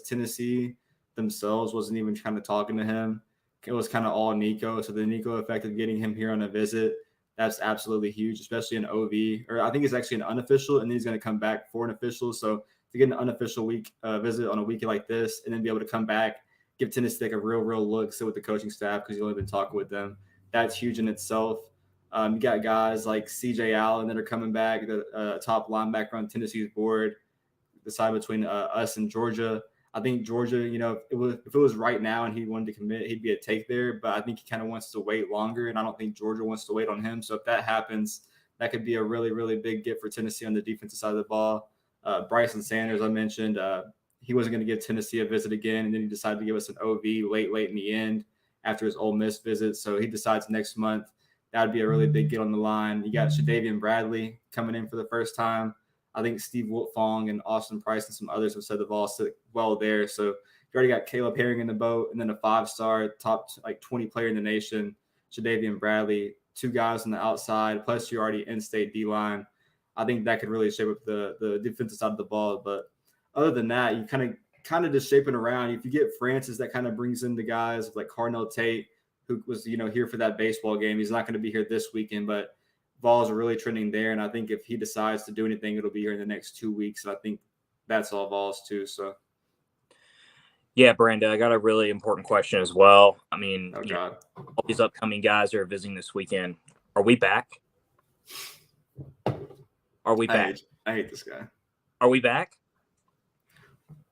Tennessee themselves wasn't even kind of talking to him. It was kind of all Nico. So the Nico effect of getting him here on a visit, that's absolutely huge, especially an OV, or I think it's actually an unofficial, and then he's going to come back for an official. So to get an unofficial week visit on a weekend like this, and then be able to come back, give Tennessee like a real look, sit with the coaching staff because you've only been talking with them. That's huge in itself. You got guys like CJ Allen that are coming back, the top linebacker on Tennessee's board, decide between us and Georgia. I think Georgia, if it was right now and he wanted to commit, he'd be a take there. But I think he kind of wants to wait longer, and I don't think Georgia wants to wait on him. So if that happens, that could be a really big get for Tennessee on the defensive side of the ball. Bryson Sanders, I mentioned, he wasn't going to give Tennessee a visit again, and then he decided to give us an OV late in the end after his Ole Miss visit. So he decides next month. That would be a really big get on the line. You got Shadavian Bradley coming in for the first time. I think Steve Wiltfong and Austin Price and some others have said the Vols sit well there. So you already got Caleb Herring in the boat, and then a 5-star top 20 player in the nation, Shadavian Bradley, 2 guys on the outside, plus you're already in-state D-line. I think that could really shape up the defensive side of the ball. But other than that, you kind of just shaping around. If you get Francis, that kind of brings in the guys like Carnell Tate, who was here for that baseball game. He's not going to be here this weekend, but Vols are really trending there. And I think if he decides to do anything, it'll be here in the next 2 weeks. And I think that's all Vols too. So. Yeah, Brenda, I got a really important question as well. I mean, God. All these upcoming guys are visiting this weekend. Are we back? Are we back? I hate this guy. Are we back?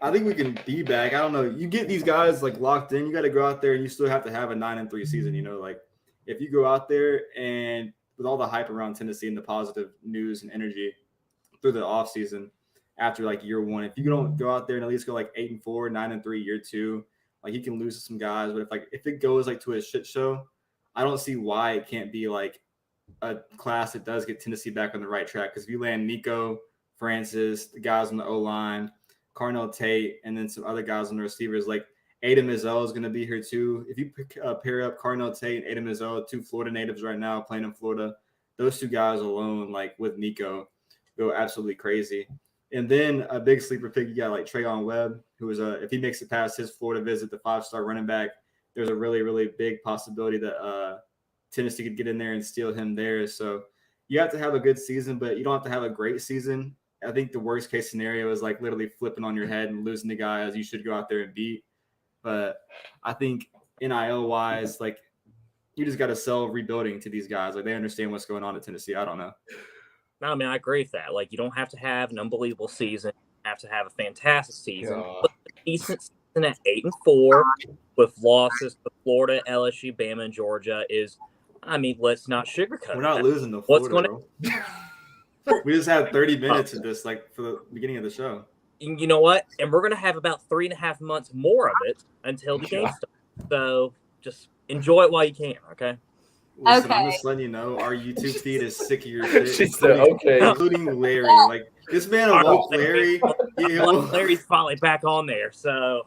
I think we can be back. I don't know. You get these guys like locked in. You got to go out there, and you still have to have a 9-3 season. Like if you go out there and with all the hype around Tennessee and the positive news and energy through the offseason after like year 1, if you don't go out there and at least go like 8-4, 9-3 year 2, like you can lose to some guys. But if it goes like to a shit show, I don't see why it can't be like a class that does get Tennessee back on the right track. Because if you land Nico, Francis, the guys on the O-line, Carnell Tate, and then some other guys on the receivers, like Ada Mizell is going to be here too. If you pair up Carnell Tate and Ada Mizell, 2 Florida natives right now playing in Florida, those 2 guys alone, like with Nico, go absolutely crazy. And then a big sleeper pick, you got like Trayon Webb, who is if he makes it past his Florida visit, the 5-star running back, there's a really big possibility that Tennessee could get in there and steal him there. So you have to have a good season, but you don't have to have a great season. I think the worst case scenario is like literally flipping on your head and losing the guys you should go out there and beat. But I think NIL wise, like you just got to sell rebuilding to these guys. Like they understand what's going on at Tennessee. I don't know. No, I mean, I agree with that. Like you don't have to have an unbelievable season. You have to have a fantastic season. But a decent season at 8-4 with losses to Florida, LSU, Bama, and Georgia is, I mean, let's not sugarcoat it. We're not losing to Florida, we just had 30 minutes of this, like for the beginning of the show. You know what? And we're going to have about 3.5 months more of it until the game starts. So just enjoy it while you can, okay? Listen, I'm just letting you know, our YouTube feed is sick of your shit. Including Larry. Like, this man awoke Larry. Larry's finally back on there, so.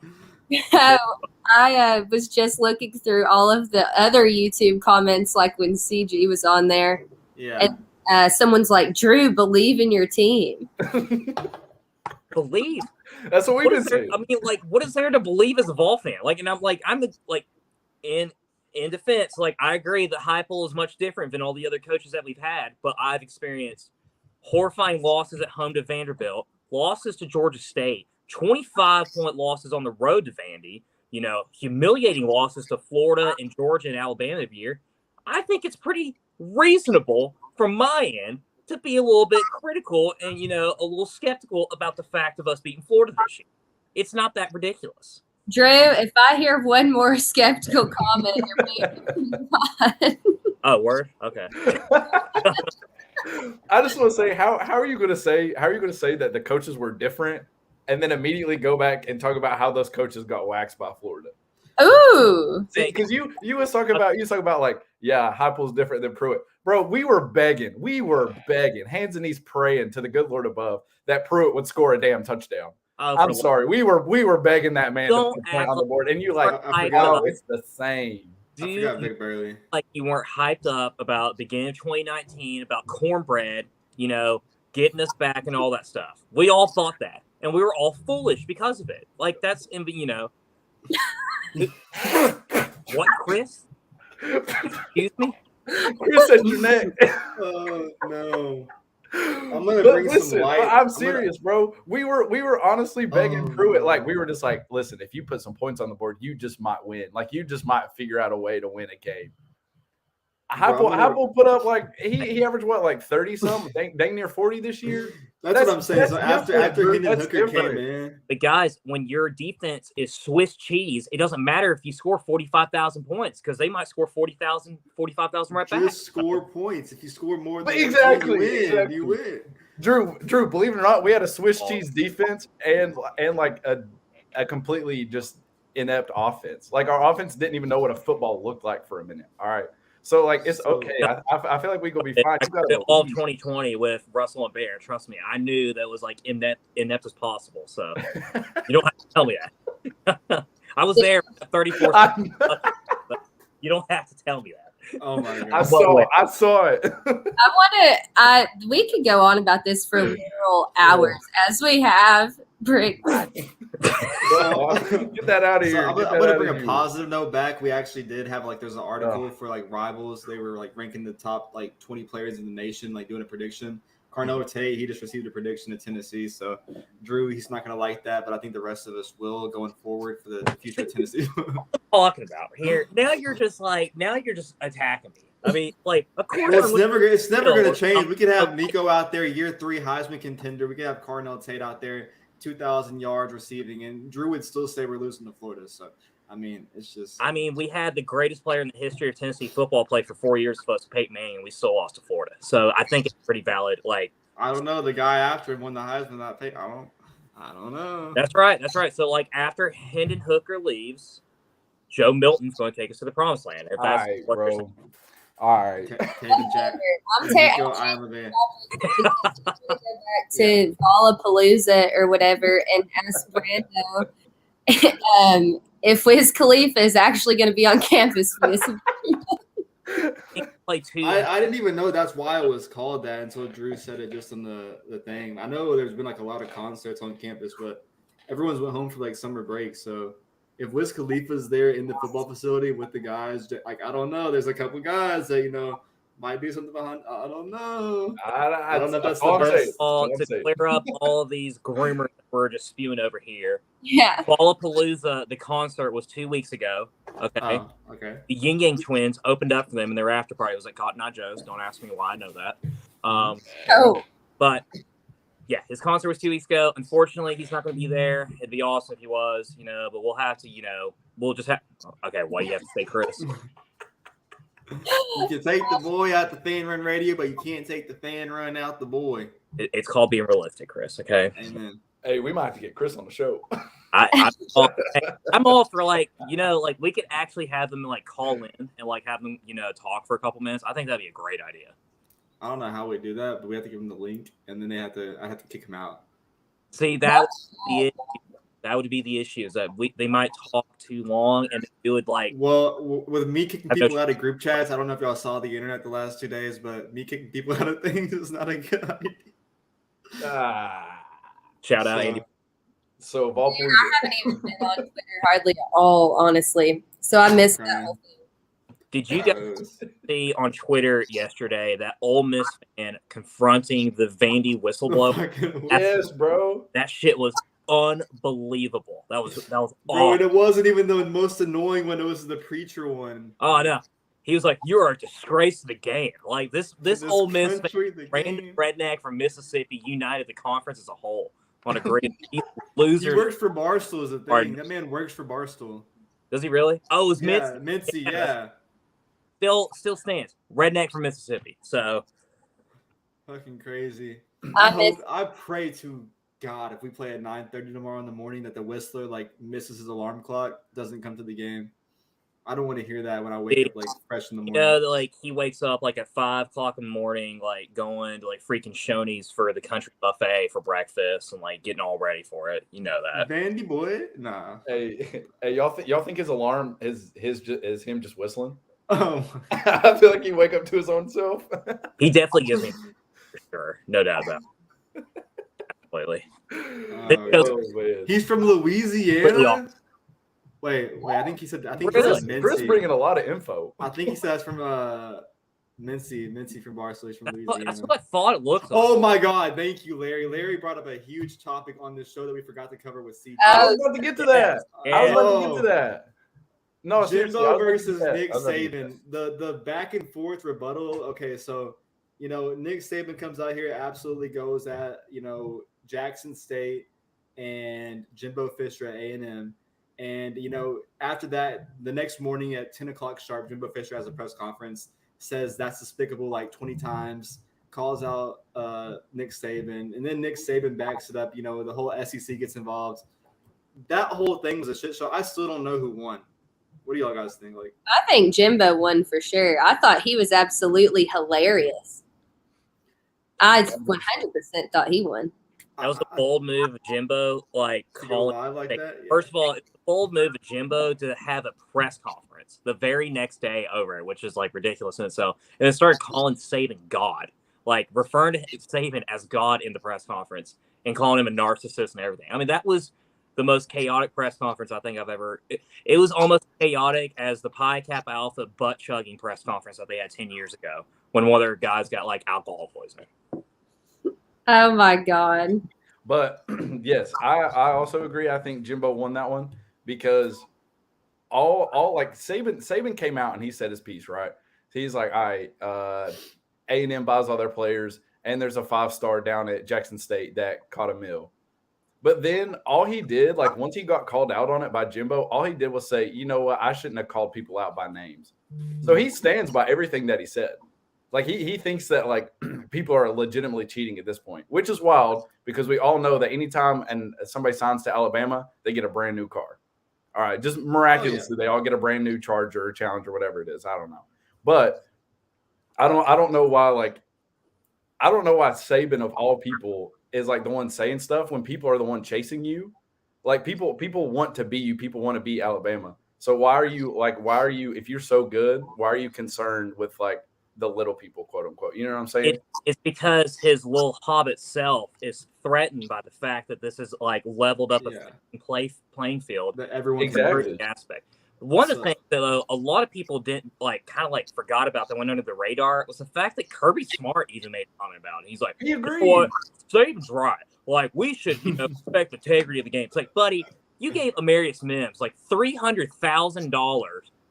I was just looking through all of the other YouTube comments, like when CG was on there. Yeah. And someone's like, Drew, believe in your team. Believe? That's what we've been saying. I mean, like, what is there to believe as a Vol fan? Like, and in defense, like, I agree that Heupel is much different than all the other coaches that we've had, but I've experienced horrifying losses at home to Vanderbilt, losses to Georgia State, 25-point losses on the road to Vandy, humiliating losses to Florida and Georgia and Alabama every year. I think it's pretty reasonable from my end to be a little bit critical and, a little skeptical about the fact of us beating Florida this year. It's not that ridiculous. Drew, if I hear one more skeptical comment, you're making fun. Oh, word? Okay. I just want to say, how are you going to say that the coaches were different and then immediately go back and talk about how those coaches got waxed by Florida? Ooh. See, because you was talking about like, yeah, Heupel's different than Pruitt. Bro, we were begging, hands and knees praying to the good Lord above that Pruitt would score a damn touchdown. I'm sorry. We were begging that man to put a point on the board. And you like, I forgot. it's the same. I forgot Vic Burley. Like you weren't hyped up about beginning of 2019, about cornbread, getting us back and all that stuff. We all thought that. And we were all foolish because of it. Like that's, what, Chris? Excuse me? Chris at your neck. Oh, no. I'm gonna bring some light. I'm serious, bro. We were honestly begging Pruitt. Like we were just like, listen, if you put some points on the board, you just might win. Like you just might figure out a way to win a game. Heupel put up like he averaged what, like 30 something, dang near 40 this year. That's what I'm saying. So after Hendon Hooker came in, but guys, when your defense is Swiss cheese, it doesn't matter if you score 45,000 points because they might score 45,000 right back. Just score points. If you score more than you win. Drew, believe it or not, we had a Swiss cheese defense and like a completely just inept offense. Like our offense didn't even know what a football looked like for a minute. All right. So, like, it's okay. I feel like we going to be fine. All 2020 with Russell and Bear. Trust me, I knew that was, like, inept as possible. So, you don't have to tell me that. I was there at 34. You don't have to tell me that. Oh, my God. I saw it. We could go on about this for literal hours, as we have. Brick. Get that out of here. I'm going to bring a positive note back. We actually did have there's an article for rivals. They were ranking the top 20 players in the nation, doing a prediction. Carnell Tate, he just received a prediction in Tennessee. So Drew, he's not going to like that, but I think the rest of us will going forward for the future of Tennessee. Talking about here now, you're just attacking me. I mean, of course, it's never going to change. We could have Nico out there, year 3 Heisman contender. We could have Carnell Tate out there, 2,000 yards receiving, and Drew would still say we're losing to Florida. So, I mean, it's just. I mean, we had the greatest player in the history of Tennessee football play for 4 years for us, Peyton Manning, and we still lost to Florida. So I think it's pretty valid. I don't know. The guy after him won the Heisman. Not Peyton. I don't know. That's right. So after Hendon Hooker leaves, Joe Milton's going to take us to the promised land. If that's what you're saying. All right. I'm back to Lollapalooza or whatever and ask Brando if Wiz Khalifa is actually going to be on campus for this. I didn't even know that's why it was called that until Drew said it just on the thing. I know there's been a lot of concerts on campus, but everyone's went home for summer break, so. If Wiz Khalifa's there in the football facility with the guys, I don't know. There's a couple guys that, might do something behind. I don't know. I don't know if that's the best. To clear up all of these rumors that we're just spewing over here. Yeah. Lollapalooza, the concert was 2 weeks ago. Okay. Okay. The Yin Yang Twins opened up for them, and their after party was at Cotton Eye Joe's. Don't ask me why I know that. But. Yeah, his concert was 2 weeks ago. Unfortunately, he's not going to be there. It'd be awesome if he was, but we'll have to, we'll just have. Okay, why do you have to say Chris? You can take the boy out the fan run radio, but you can't take the fan run out the boy. It's called being realistic, Chris. Okay. Amen. Hey, we might have to get Chris on the show. I'm all for we could actually have them call in and have them talk for a couple minutes. I think that'd be a great idea. I don't know how we do that, but we have to give them the link, and then I have to kick him out. See, that would be the issue, is that they might talk too long, and it would Well, with me kicking people out of group chats, I don't know if y'all saw the internet the last 2 days, but me kicking people out of things is not a good idea. Shout out, Andy. So, I haven't even been on Twitter hardly at all, honestly. So I missed that whole thing. Did you guys see on Twitter yesterday that Ole Miss fan confronting the Vandy whistleblower? Yes, bro. That shit was unbelievable. That was awesome. Bro, and it wasn't even the most annoying one. It was the preacher one. Oh, no. He was like, "You're a disgrace to the game." This Ole Miss fan, random redneck from Mississippi, united the conference as a whole on a great loser. He works for Barstool is a thing. That man works for Barstool. Does he really? Oh, it was Mincy, yeah. Still stands. Redneck from Mississippi. So fucking crazy. I pray to God, if we play at 9:30 tomorrow in the morning, that the Whistler like misses his alarm clock, doesn't come to the game. I don't want to hear that when I wake up like fresh in the morning. Like he wakes up like at 5 o'clock in the morning, like going to like freaking Shoney's for the country buffet for breakfast and like getting all ready for it. You know that. Vandy boy, nah. Hey, y'all think his alarm is him just whistling? Oh, I feel like he wake up to his own self. He definitely gives me for sure, no doubt about it. Completely. He's from Louisiana. Wait. I think he said Mincy. Chris bringing a lot of info. I think he said that's from Mincy from Barcelona, from Louisiana. That's what I thought it looked like. Oh my God! Thank you, Larry. Larry brought up a huge topic on this show that we forgot to cover with CG. I was about to get to that. No, Jimbo versus Nick Saban. The back and forth rebuttal. Okay, so Nick Saban comes out here, absolutely goes at Jackson State and Jimbo Fisher at A&M. And, after that, the next morning at 10 o'clock sharp, Jimbo Fisher has a press conference, says that's despicable like 20 times, calls out Nick Saban. And then Nick Saban backs it up. The whole SEC gets involved. That whole thing was a shit show. I still don't know who won. What do y'all guys think? Like, I think Jimbo won for sure. I thought he was absolutely hilarious. I 100% thought he won. That was a bold move of Jimbo, like calling. Like that? Yeah. First of all, it's a bold move of Jimbo to have a press conference the very next day over it, which is like ridiculous in itself. And then started calling Saban God, like referring to Saban as God in the press conference and calling him a narcissist and everything. I mean, that was the most chaotic press conference I think I've ever. It was almost chaotic as the Pi Kappa Alpha butt chugging press conference that they had 10 years ago when one of their guys got like alcohol poisoning. Oh my God. But yes, I also agree. I think Jimbo won that one because all like Saban came out and he said his piece, right? So he's like, all right, A&M buys all their players, and there's a 5-star down at Jackson State that caught a mill. But then all he did, like once he got called out on it by Jimbo, all he did was say, you know what, I shouldn't have called people out by names. So he stands by everything that he said. Like he thinks that like people are legitimately cheating at this point, which is wild because we all know that anytime and somebody signs to Alabama, they get a brand new car. All right, just miraculously, They all get a brand new Charger or Challenger, whatever it is. I don't know, but I don't know why. Like I don't know why Saban of all people is like the one saying stuff when people are the one chasing you. Like people want to be you. People want to be Alabama. So why are you if you're so good? Why are you concerned with like the little people, quote unquote? You know what I'm saying? It's because his little hobbit self is threatened by the fact that this is like leveled up a playing field. That everyone exactly aspect. One of the things that a lot of people didn't like, kind of like forgot about that went under the radar was the fact that Kirby Smart even made a comment about it. He's like, he agreed. Saban's right. Like we should respect the integrity of the game. It's like, buddy, you gave Amarius Mims like $300,000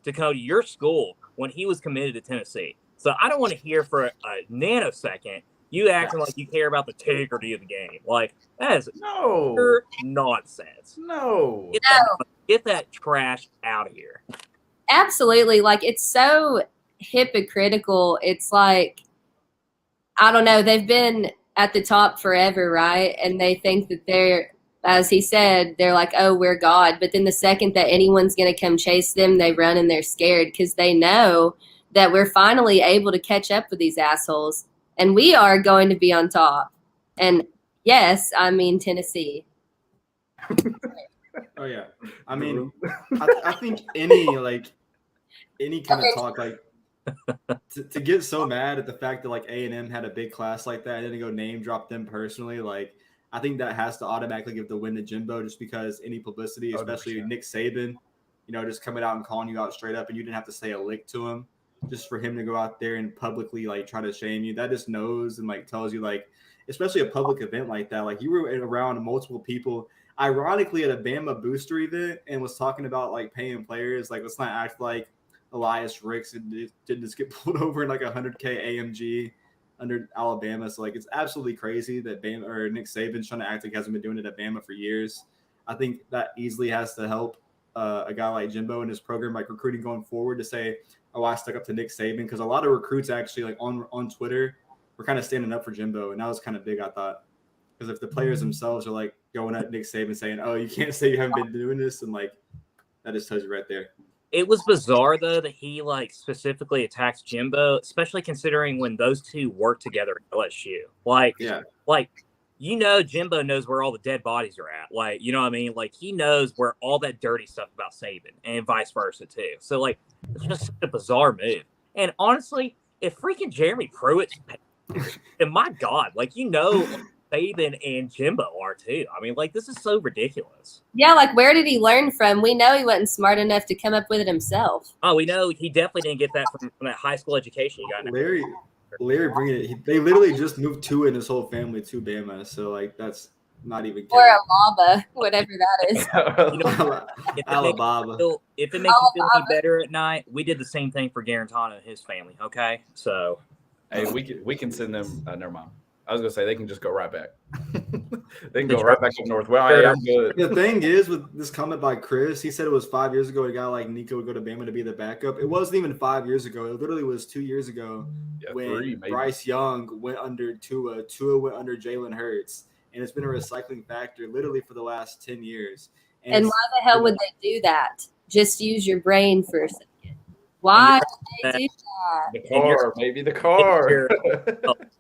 to go to your school when he was committed to Tennessee. So I don't want to hear for a nanosecond you acting like you care about the integrity of the game. Like that is pure nonsense. No. Get that trash out of here. Absolutely. Like it's so hypocritical. It's like, I don't know. They've been at the top forever, right? And they think that they're, as he said, they're like, oh, we're God. But then the second that anyone's going to come chase them, they run and they're scared because they know that we're finally able to catch up with these assholes. And we are going to be on top. And yes, I mean Tennessee. Oh, yeah. I mean, I think any kind of talk, like, to get so mad at the fact that, like, A&M had a big class like that and then go name drop them personally, like, I think that has to automatically give the win to Jimbo just because any publicity, especially 100%. Nick Saban, just coming out and calling you out straight up and you didn't have to say a lick to him. Just for him to go out there and publicly like try to shame you, that just knows and like tells you, like, especially a public event like that, like you were around multiple people, ironically at a Bama booster event, and was talking about like paying players. Like, let's not act like Elias Ricks didn't just get pulled over in like $100K AMG under Alabama. So like it's absolutely crazy that Bama or Nick Saban's trying to act like he hasn't been doing it at Bama for years. I think that easily has to help a guy like Jimbo in his program, like recruiting going forward, to say, oh, I stuck up to Nick Saban, because a lot of recruits actually like on Twitter were kind of standing up for Jimbo, and that was kind of big, I thought. Because if the players themselves are like going at Nick Saban saying, "Oh, you can't say you haven't been doing this," and like that just tells you right there. It was bizarre though that he like specifically attacked Jimbo, especially considering when those two worked together at LSU. Like Jimbo knows where all the dead bodies are at. Like, you know what I mean? Like he knows where all that dirty stuff about Saban and vice versa too. So like it's just such a bizarre move. And honestly, if freaking Jeremy Pruitt's and my God, like Saban and Jimbo are too. I mean, like this is so ridiculous. Yeah, like where did he learn from? We know he wasn't smart enough to come up with it himself. Oh, we know he definitely didn't get that from that high school education he got. Larry bringing it. They literally just moved Tua and his whole family to Bama, so like that's not even. Or Alaba, whatever that is. Alabama. If it makes you feel any better at night, we did the same thing for Garantano and his family. Okay, so hey, we can send them. Never mind. I was gonna say they can just go right back. They can go right back up north. Well, I'm good. The thing is with this comment by Chris, he said it was 5 years ago a guy like Nico would go to Bama to be the backup. It wasn't even 5 years ago. It literally was 2 years ago when Bryce Young went under Tua. Tua went under Jalen Hurts. And it's been a recycling factor literally for the last 10 years. And why the hell would they do that? Just use your brain for a second. Why would they do that? The car, maybe the car.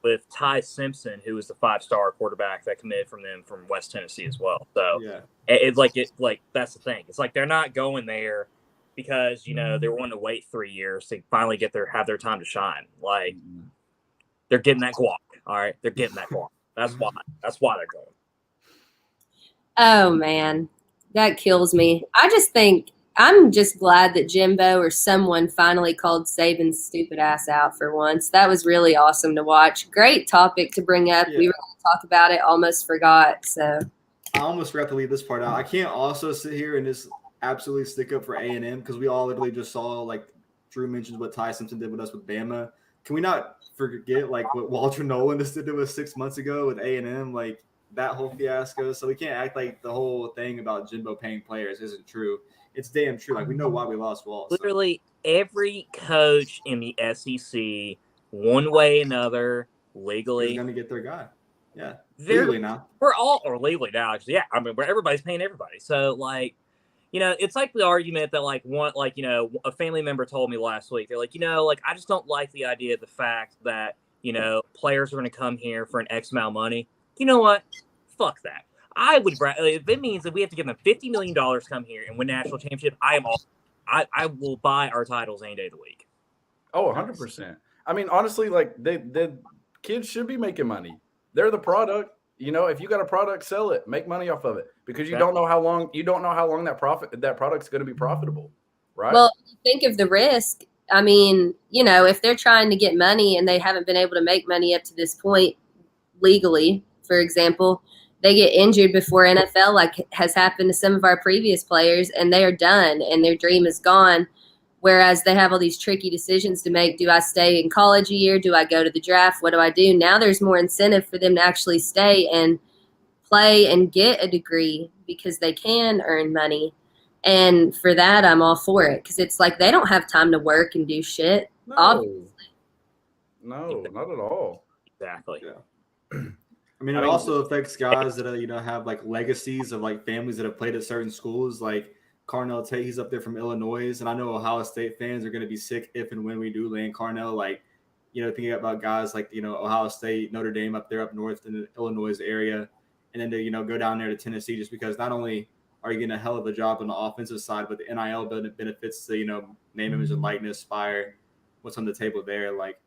With Ty Simpson, who was the 5-star quarterback that committed from them from West Tennessee as well. So it's like that's the thing. It's like they're not going there because they wanting to wait 3 years to finally have their time to shine. Like they're getting that guac. All right, they're getting that guac. That's why they're going. Oh man, that kills me. I'm just glad that Jimbo or someone finally called Saban's stupid ass out for once. That was really awesome to watch. Great topic to bring up. Yeah. We were going to talk about it, almost forgot. So I almost forgot to leave this part out. I can't also sit here and just absolutely stick up for A&M because we all literally just saw, like Drew mentioned, what Ty Simpson did with us with Bama. Can we not forget like what Walter Nolan just did to us 6 months ago with A&M, like that whole fiasco? So we can't act like the whole thing about Jimbo paying players isn't true. It's damn true. Like we know why we lost Vols. Literally every coach in the SEC, one way or another, legally, is going to get their guy. Yeah, legally now. We're all or legally now. Actually, yeah. I mean, everybody's paying everybody. So like. It's like the argument that a family member told me last week. They're like, I just don't like the idea of the fact that, players are going to come here for an X amount of money. You know what? Fuck that. I would, if it means that we have to give them $50 million to come here and win national championship, I will buy our titles any day of the week. Oh, 100%. I mean, honestly, like the kids should be making money. They're the product. If you got a product, sell it, make money off of it because you don't know how long that product's going to be profitable, right? Well, think of the risk. I mean, if they're trying to get money and they haven't been able to make money up to this point legally, for example, they get injured before NFL, like has happened to some of our previous players, and they are done and their dream is gone. Whereas they have all these tricky decisions to make. Do I stay in college a year? Do I go to the draft? What do I do? Now there's more incentive for them to actually stay and play and get a degree because they can earn money. And for that, I'm all for it because it's like they don't have time to work and do shit, obviously. No, not at all. Exactly. Yeah. I mean, it also affects guys that have like legacies of like families that have played at certain schools, like Carnell Tate, he's up there from Illinois, and I know Ohio State fans are going to be sick if and when we do land Carnell. Like, thinking about guys like Ohio State, Notre Dame up there up north in the Illinois area, and then to go down there to Tennessee just because not only are you getting a hell of a job on the offensive side, but the NIL benefits to name, image, and likeness, Spire, what's on the table there. Like,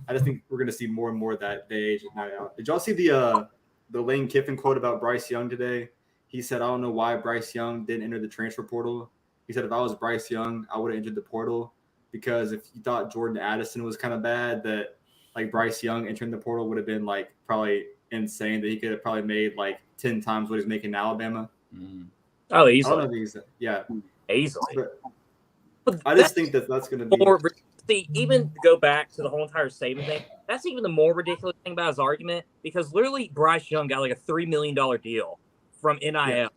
I just think we're going to see more and more of that day age now. Did y'all see the Lane Kiffin quote about Bryce Young today? He said, I don't know why Bryce Young didn't enter the transfer portal. He said, if I was Bryce Young, I would have entered the portal because if you thought Jordan Addison was kind of bad, that like Bryce Young entering the portal would have been like probably insane, that he could have probably made like 10 times what he's making in Alabama. Oh, easily. I don't know easily. But I just think that's going to be. See, even to go back to the whole entire Saban thing, that's even the more ridiculous thing about his argument because literally Bryce Young got like a $3 million deal from NIL,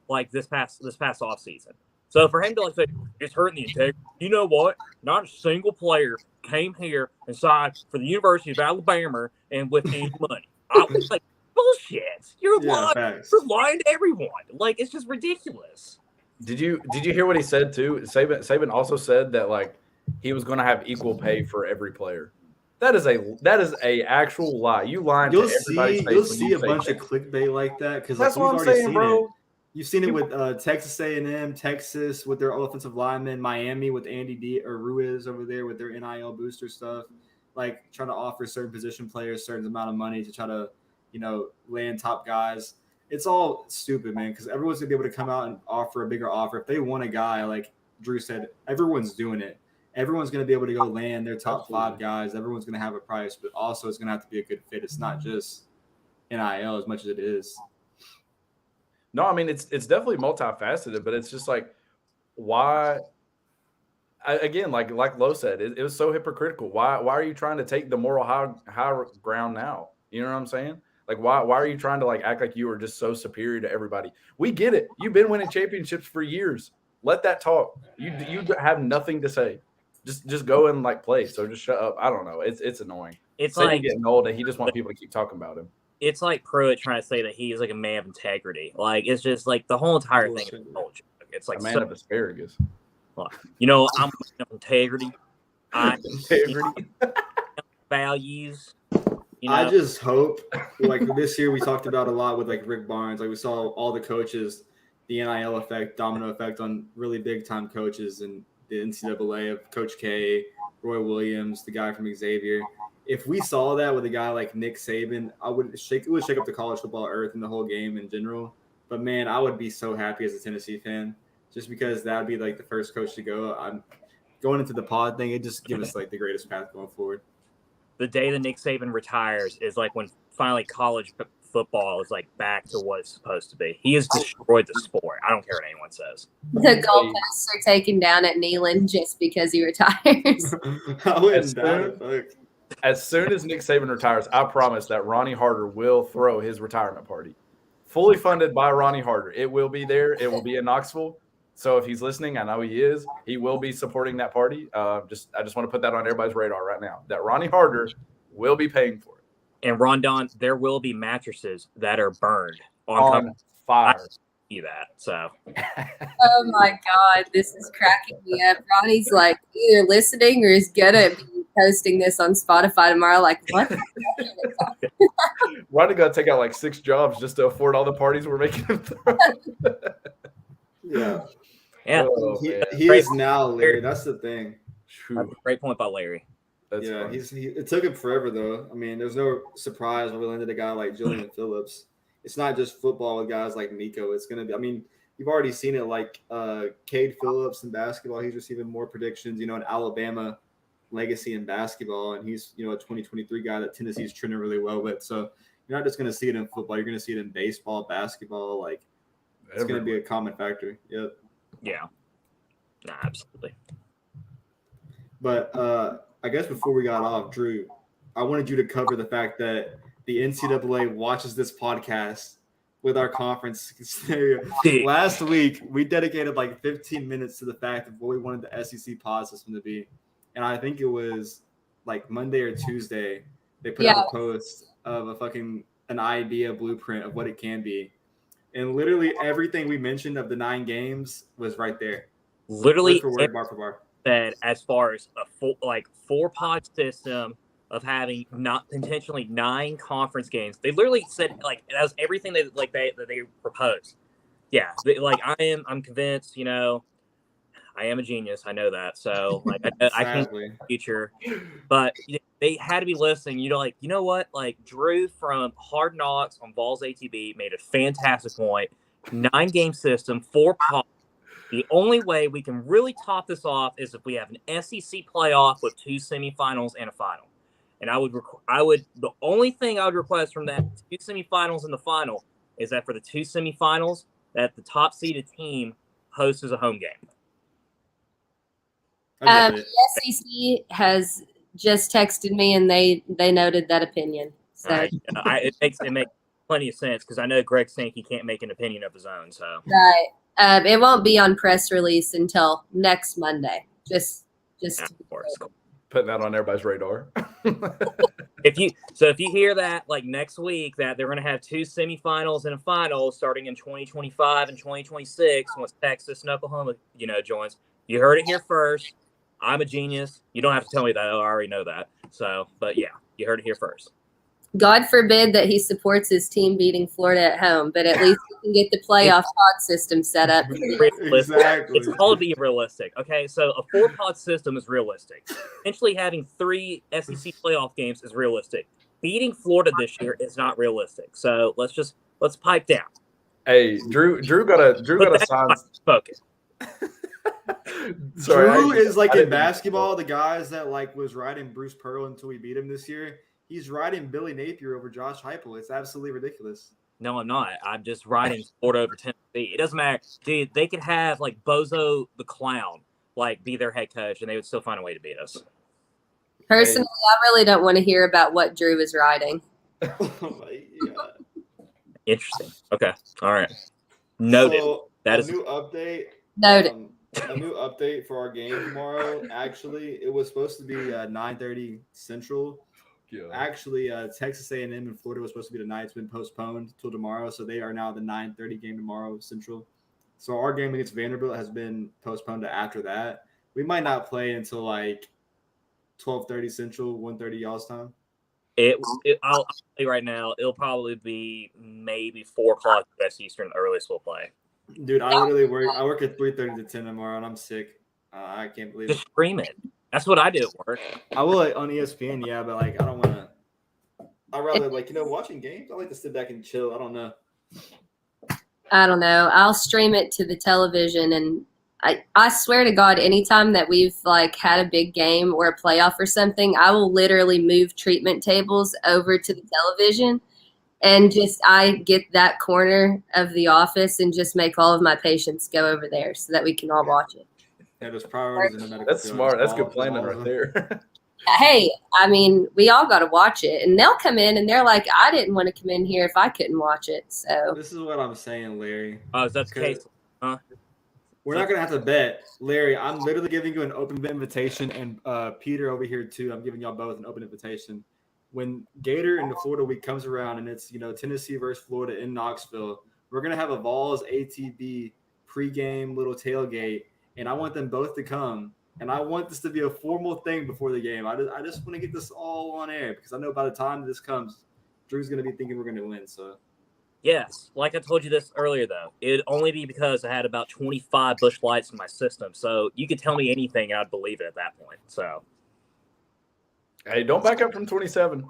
like this past offseason. So for him to like say it's hurting the integrity, you know what? Not a single player came here and signed for the University of Alabama and with any money. I was like, bullshit. You're lying. Facts. You're lying to everyone. Like, it's just ridiculous. Did you hear what he said too? Saban also said that like he was going to have equal pay for every player. That is a actual lie. You lying to everybody's face. You'll see a bunch of clickbait like that because that's like, what I'm saying, bro. You've seen it with Texas A&M, Texas with their offensive linemen, Miami with Andy Ruiz over there with their NIL booster stuff, like trying to offer certain position players certain amount of money to try to, land top guys. It's all stupid, man, because everyone's going to be able to come out and offer a bigger offer. If they want a guy, like Drew said, everyone's doing it. Everyone's going to be able to go land their top 5 guys. Everyone's going to have a price, but also it's going to have to be a good fit. It's not just NIL as much as it is. No, I mean, it's definitely multifaceted, but it's just like, why? Again, like Lo said, it was so hypocritical. Why are you trying to take the moral high ground now? You know what I'm saying? Like, why are you trying to like act like you are just so superior to everybody? We get it. You've been winning championships for years. Let that talk. You have nothing to say. Just go and like play. So just shut up. I don't know. It's annoying. It's Say like getting old and he just wants people to keep talking about him. It's like Pruitt trying to say that he is like a man of integrity. Like, it's just like the whole entire thing is bullshit. It's like a man of asparagus. I'm a man of integrity. Values. I just hope, like this year we talked about a lot with like Rick Barnes. Like we saw all the coaches, the NIL effect, domino effect on really big time coaches and the NCAA of Coach K, Roy Williams, the guy from Xavier. If we saw that with a guy like Nick Saban, it would shake up the college football earth and the whole game in general. But man, I would be so happy as a Tennessee fan, just because that would be like the first coach to go. I'm going into the pod thing. It just gives us like the greatest path going forward. The day that Nick Saban retires is like when finally college football is like back to what it's supposed to be. He has destroyed the sport. I don't care what anyone says. The goalposts are taken down at Neyland just because he retires. As soon as Nick Saban retires, I promise that Ronnie Harder will throw his retirement party. Fully funded by Ronnie Harder. It will be there. It will be in Knoxville. So if he's listening, I know he is. He will be supporting that party. I just want to put that on everybody's radar right now. That Ronnie Harder will be paying for it. And Rondon, there will be mattresses that are burned on fire. I see that. So. Oh my God, this is cracking me up. Ronnie's like either listening or is gonna be posting this on Spotify tomorrow. Like, what? Ronnie got to take out like 6 jobs just to afford all the parties we're making him throw. Yeah. Yeah. Oh, he is now, Larry. That's the thing. That's a great point by Larry. That's yeah, funny. It took him forever though. I mean, there's no surprise when we landed a guy like Julian Phillips. It's not just football with guys like Nico. It's gonna be. I mean, you've already seen it like Cade Phillips in basketball. He's receiving more predictions. In Alabama legacy in basketball, and he's a 2023 guy that Tennessee's trending really well with. So you're not just gonna see it in football. You're gonna see it in baseball, basketball. Like it's gonna be a common factor. Yep. Yeah. Nah, absolutely. But I guess before we got off, Drew, I wanted you to cover the fact that the NCAA watches this podcast with our conference scenario. Last week, we dedicated like 15 minutes to the fact of what we wanted the SEC pod system to be. And I think it was like Monday or Tuesday, they put out a post of an idea blueprint of what it can be. And literally everything we mentioned of the 9 games was right there. Literally, word for word, bar for bar. Said as far as a 4-pod system of having not intentionally 9 conference games, they literally said like that was everything that they proposed. Yeah, I'm convinced. I am a genius. I know that. So like I can the future, but they had to be listening. You know what? Like Drew from Hard Knocks on Vols ATB made a fantastic point. 9-game system, 4 pods. The only way we can really top this off is if we have an SEC playoff with 2 semifinals and a final. And the only thing I would request from that 2 semifinals and the final is that for the 2 semifinals, that the top seeded team hosts as a home game. The SEC has just texted me and they noted that opinion. So it makes plenty of sense because I know Greg Sankey can't make an opinion of his own. So right. It won't be on press release until next Monday. Just putting that on everybody's radar. If you hear that like next week that they're going to have 2 semifinals and a final starting in 2025 and 2026 once Texas and Oklahoma joins, you heard it here first. I'm a genius. You don't have to tell me that. I already know that. So, but yeah, you heard it here first. God forbid that he supports his team beating Florida at home, but at least he can get the playoff pod system set up. Exactly. It's called being realistic. Okay, so a 4-pod system is realistic. Potentially having 3 SEC playoff games is realistic. Beating Florida this year is not realistic. So let's pipe down. Hey, Drew got a sign. Focus. Drew is like in basketball, the guys that like was riding Bruce Pearl until we beat him this year. He's riding Billy Napier over Josh Heupel. It's absolutely ridiculous. No, I'm not. I'm just riding Florida over Tennessee. It doesn't matter, dude. They could have like Bozo the Clown like be their head coach, and they would still find a way to beat us. Personally, I really don't want to hear about what Drew is riding. Oh my God. Interesting. Okay. All right. Noted. So, that is a new update. Noted. A new update for our game tomorrow. Actually, it was supposed to be 9:30 Central. Yeah. Actually, Texas A&M and Florida was supposed to be tonight. It's been postponed till tomorrow, so they are now the 9:30 game tomorrow Central. So our game against Vanderbilt has been postponed to after that. We might not play until like 12:30 Central, 1:30 y'all's time. I'll tell you right now, it'll probably be maybe 4:00 West Eastern earliest we'll play. Dude, I literally work. I work at 3:30 to 10 tomorrow, and I'm sick. I can't believe Just it. stream it. That's what I do at work. I will on ESPN, yeah, but like I don't want to. I rather watching games. I like to sit back and chill. I don't know. I'll stream it to the television, and I swear to God, anytime that we've like had a big game or a playoff or something, I will literally move treatment tables over to the television, and I get that corner of the office and just make all of my patients go over there so that we can all watch it. Yeah, there's priorities in the medical That's field. smart. That's good planning right there. Hey, I mean, we all got to watch it, and they'll come in and they're like, I didn't want to come in here if I couldn't watch it. So this is what I'm saying, Larry. Oh, is that the case? Huh? We're not gonna have to bet, Larry. I'm literally giving you an open invitation, and Peter over here too. I'm giving y'all both an open invitation. When Gator and the Florida week comes around, and it's Tennessee versus Florida in Knoxville, we're gonna have a Vols ATB pregame little tailgate. And I want them both to come, and I want this to be a formal thing before the game. I just want to get this all on air because I know by the time this comes, Drew's going to be thinking we're going to win. So, yes, like I told you this earlier, though, it'd only be because I had about 25 Busch Lights in my system. So you could tell me anything, and I'd believe it at that point. So, hey, don't back up from 27.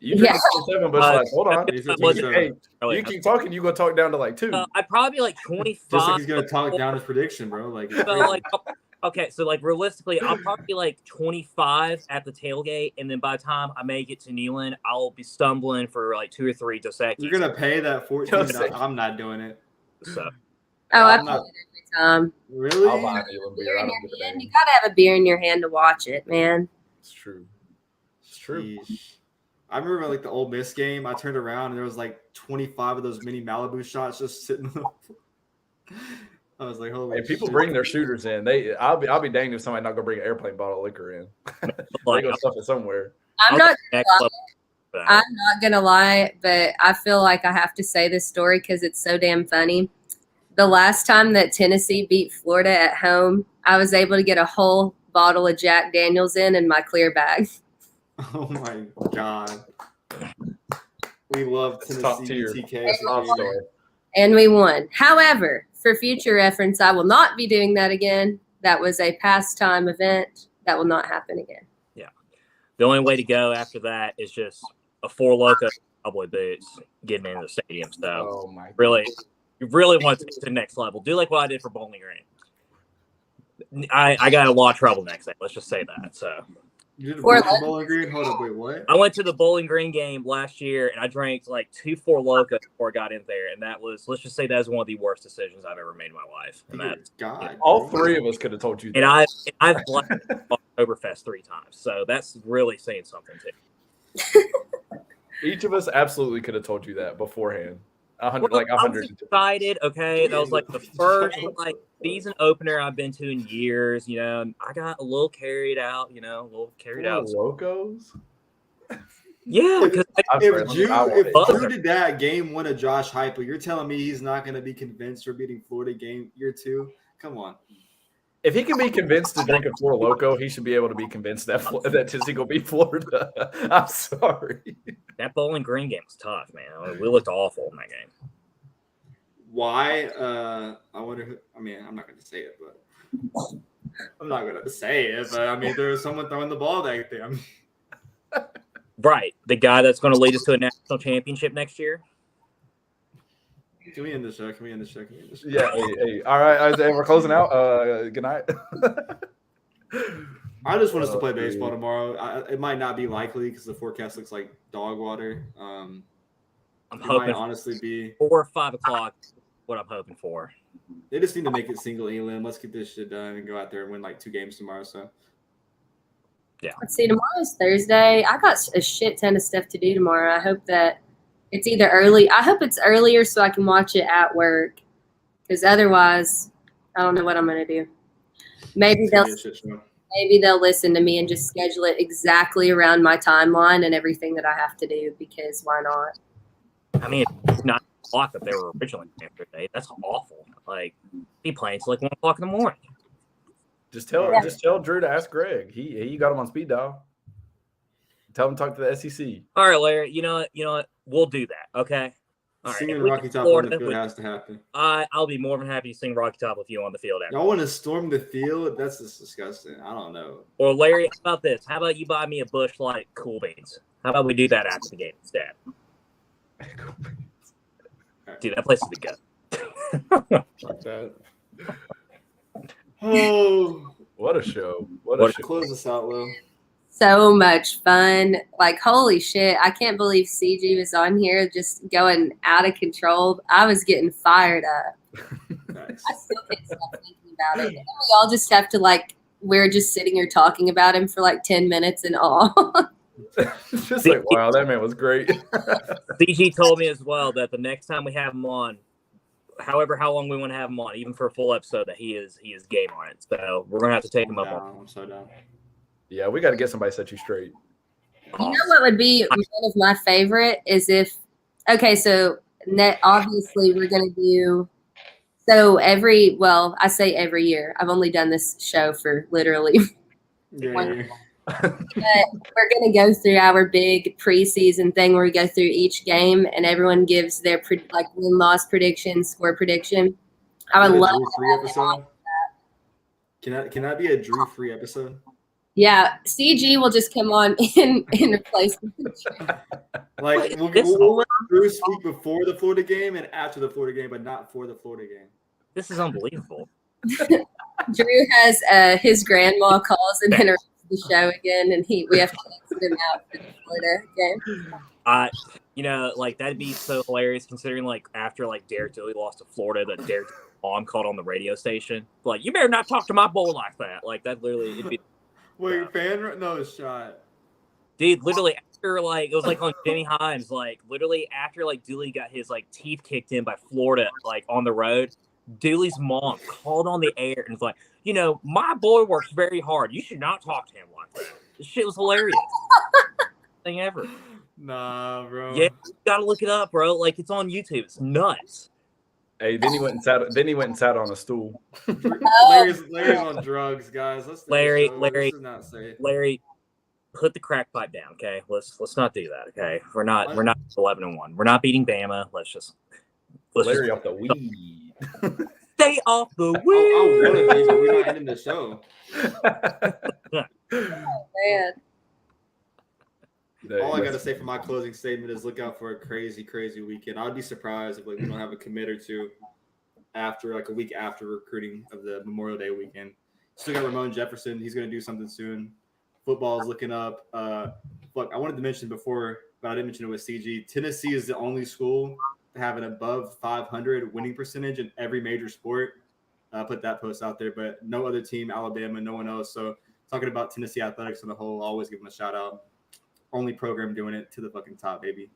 You drink 27 Busch Lights. Hold on. Hey, you keep talking, you go talk down to like 2. I'd probably be like 25. Just like he's gonna talk down his prediction, bro. Okay, so like realistically, I'll probably be like 25 at the tailgate, and then by the time I make it to Neyland, I'll be stumbling for like 2 or 3 Dos Equis. You're gonna pay that 14. I'm not doing it. So. I play it every time. Really? I'll buy Neyland beer. I don't give a damn. You gotta have a beer in your hand to watch it, man. It's true. It's true. Jeez. I remember like the Ole Miss game. I turned around and there was like 25 of those mini Malibu shots just sitting on the floor. I was like, holy hey, people shit. bring their shooters in. I'll be danged if somebody not gonna bring an airplane bottle of liquor in. They go stuff it somewhere. I'm not gonna lie, but I feel like I have to say this story because it's so damn funny. The last time that Tennessee beat Florida at home, I was able to get a whole bottle of Jack Daniels in my clear bag. Oh my God. We love Tennessee TK. And we won. However, for future reference, I will not be doing that again. That was a pastime event. That will not happen again. Yeah. The only way to go after that is just a 4 Loko cowboy boots getting into the stadium. So you really want to take it to the next level. Do like what I did for Bowling Green. I got a lot of trouble next day. Let's just say that. So. You did Bowling Green? Hold up, wait, what? I went to the Bowling Green game last year, and I drank like 2 4 Loko before I got in there, and that was, let's just say, that's one of the worst decisions I've ever made in my life. And God, all 3 of us could have told you that. And I've blacked Oktoberfest 3 times, so that's really saying something too. Each of us absolutely could have told you that beforehand. 100. I was excited. Okay, that was like the first season opener I've been to in years. I got a little carried out. Locos. Yeah, because if Drew did that game 1 of Josh Heupel, you're telling me he's not going to be convinced for beating Florida game year 2? Come on. If he can be convinced to drink a Four Loko, he should be able to be convinced that Tennessee will beat Florida. I'm sorry. That Bowling Green game was tough, man. We looked awful in that game. Why? I wonder who. I mean, I'm not going to say it, but I mean, there's someone throwing the ball back there. I mean, right, the guy that's going to lead us to a national championship next year. Can we end the show? Yeah. Hey. All right, we're closing out. Good night. I just want us to play baseball tomorrow. It might not be likely because the forecast looks like dog water. I'm hoping might honestly be 4 or 5 o'clock. What I'm hoping for. They just need to make it single elim. Let's get this shit done and go out there and win like 2 games tomorrow. So yeah. Let's see. Tomorrow's Thursday. I got a shit ton of stuff to do tomorrow. I hope that it's either early. I hope it's earlier so I can watch it at work. Because otherwise, I don't know what I'm gonna do. Maybe they'll listen to me and just schedule it exactly around my timeline and everything that I have to do. Because why not? I mean, it's not o'clock that they were originally yesterday. That's awful. Like, be playing till like 1 o'clock in the morning. Just tell Drew to ask Greg. He got him on speed dial. Tell him to talk to the SEC. All right, Larry. You know what? We'll do that. Okay. All right. Singing Rocky Top on the field has to happen. I'll be more than happy to sing Rocky Top with you on the field. Y'all want to storm the field? That's just disgusting. I don't know. Or Larry, how about this? How about you buy me a Busch Light Cool Beans? How about we do that after the game instead? Dude, that place is the gut. Like that. Oh, what a show! What a show! Close us out, Will. So much fun. Like, holy shit. I can't believe CG was on here just going out of control. I was getting fired up. Nice. I still can't stop thinking about it. And we all just have to, we're just sitting here talking about him for 10 minutes and all. It's just like, wow, that man was great. CG told me as well that the next time we have him on, however how long we want to have him on, even for a full episode, that he is game on it. So we're gonna have to take him up on. I'm so down. Yeah, we got to get somebody to set you straight. You know what would be one of my favorite is if so obviously we're gonna do I say every year. I've only done this show for literally Yeah. But we're going to go through our big preseason thing where we go through each game and everyone gives their win-loss prediction, score prediction. I would love to have on that. Can that be a Drew-free episode? Yeah, CG will just come on in replace me. We'll let Drew speak before the Florida game and after the Florida game, but not for the Florida game. This is unbelievable. Drew has his grandma calls and interrupts the show again, and we have to exit him out for the Florida game. That'd be so hilarious considering after Derek Dooley lost to Florida, that Derek's mom called on the radio station. You better not talk to my boy like that. That literally it'd be. Wait, no shot. Dude, literally after it was on Jimmy Himes, literally after Dooley got his teeth kicked in by Florida on the road, Dooley's mom called on the air and was my boy works very hard. You should not talk to him like that. This shit was hilarious. Thing ever. Nah, bro. Yeah, you gotta look it up, bro. It's on YouTube. It's nuts. Hey, then he went and sat on a stool. Larry's on drugs, guys. Larry, this is not safe. Larry, put the crack pipe down, okay? Let's not do that, okay? We're not 11-1. We're not beating Bama. Let's Larry off the weed. Stay off the weed. I want to be, but we're not ending the show. Man. All I got to say for my closing statement is look out for a crazy, crazy weekend. I would be surprised if we don't have a commit or two after a week after recruiting of the Memorial Day weekend. Still got Ramon Jefferson. He's going to do something soon. Football is looking up. I wanted to mention before, but I didn't mention it with CG. Tennessee is the only school to have an above 500 winning percentage in every major sport. Put that post out there, but no other team, Alabama, no one else. So talking about Tennessee athletics on the whole, always give them a shout out. Only program doing it to the fucking top, baby.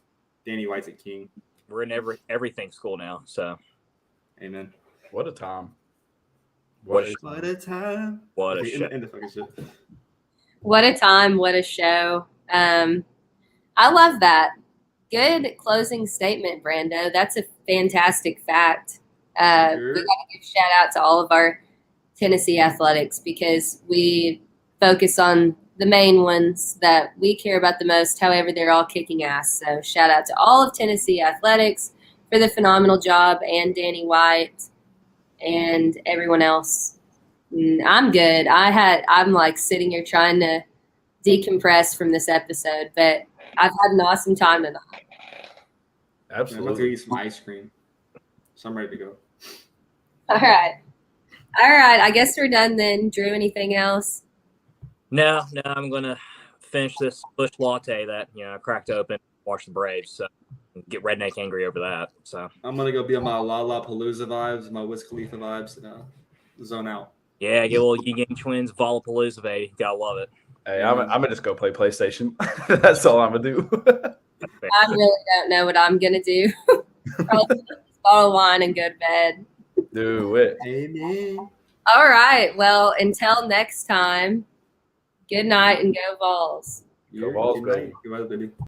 Danny White's a king. We're in everything school now, so. Amen. What a time. What a time. What a show. End the fucking shit. What a time. What a show. I love that. Good closing statement, Brando. That's a fantastic fact. We got to give shout out to all of our Tennessee athletics because we focus on the main ones that we care about the most. However, they're all kicking ass. So shout out to all of Tennessee athletics for the phenomenal job, and Danny White and everyone else. I'm good. I'm like sitting here trying to decompress from this episode, but I've had an awesome time tonight. Absolutely. I'm going to eat some ice cream. So I'm ready to go. All right. I guess we're done then. Drew, anything else? No, I'm gonna finish this bush latte that I cracked open, watch the Braves, so get redneck angry over that. So I'm gonna go be on my Lollapalooza vibes, my Wiz Khalifa vibes, and zone out. Yeah, get a little Yin Yang Twins Volapalooza, baby. Gotta love it. Hey, I'm gonna just go play PlayStation. That's all I'm gonna do. I really don't know what I'm gonna do. Probably just a bottle of wine and go to bed. Do it. Amen. All right. Well, until next time, good night and go Vols. Go Vols, baby. Goodbye, baby.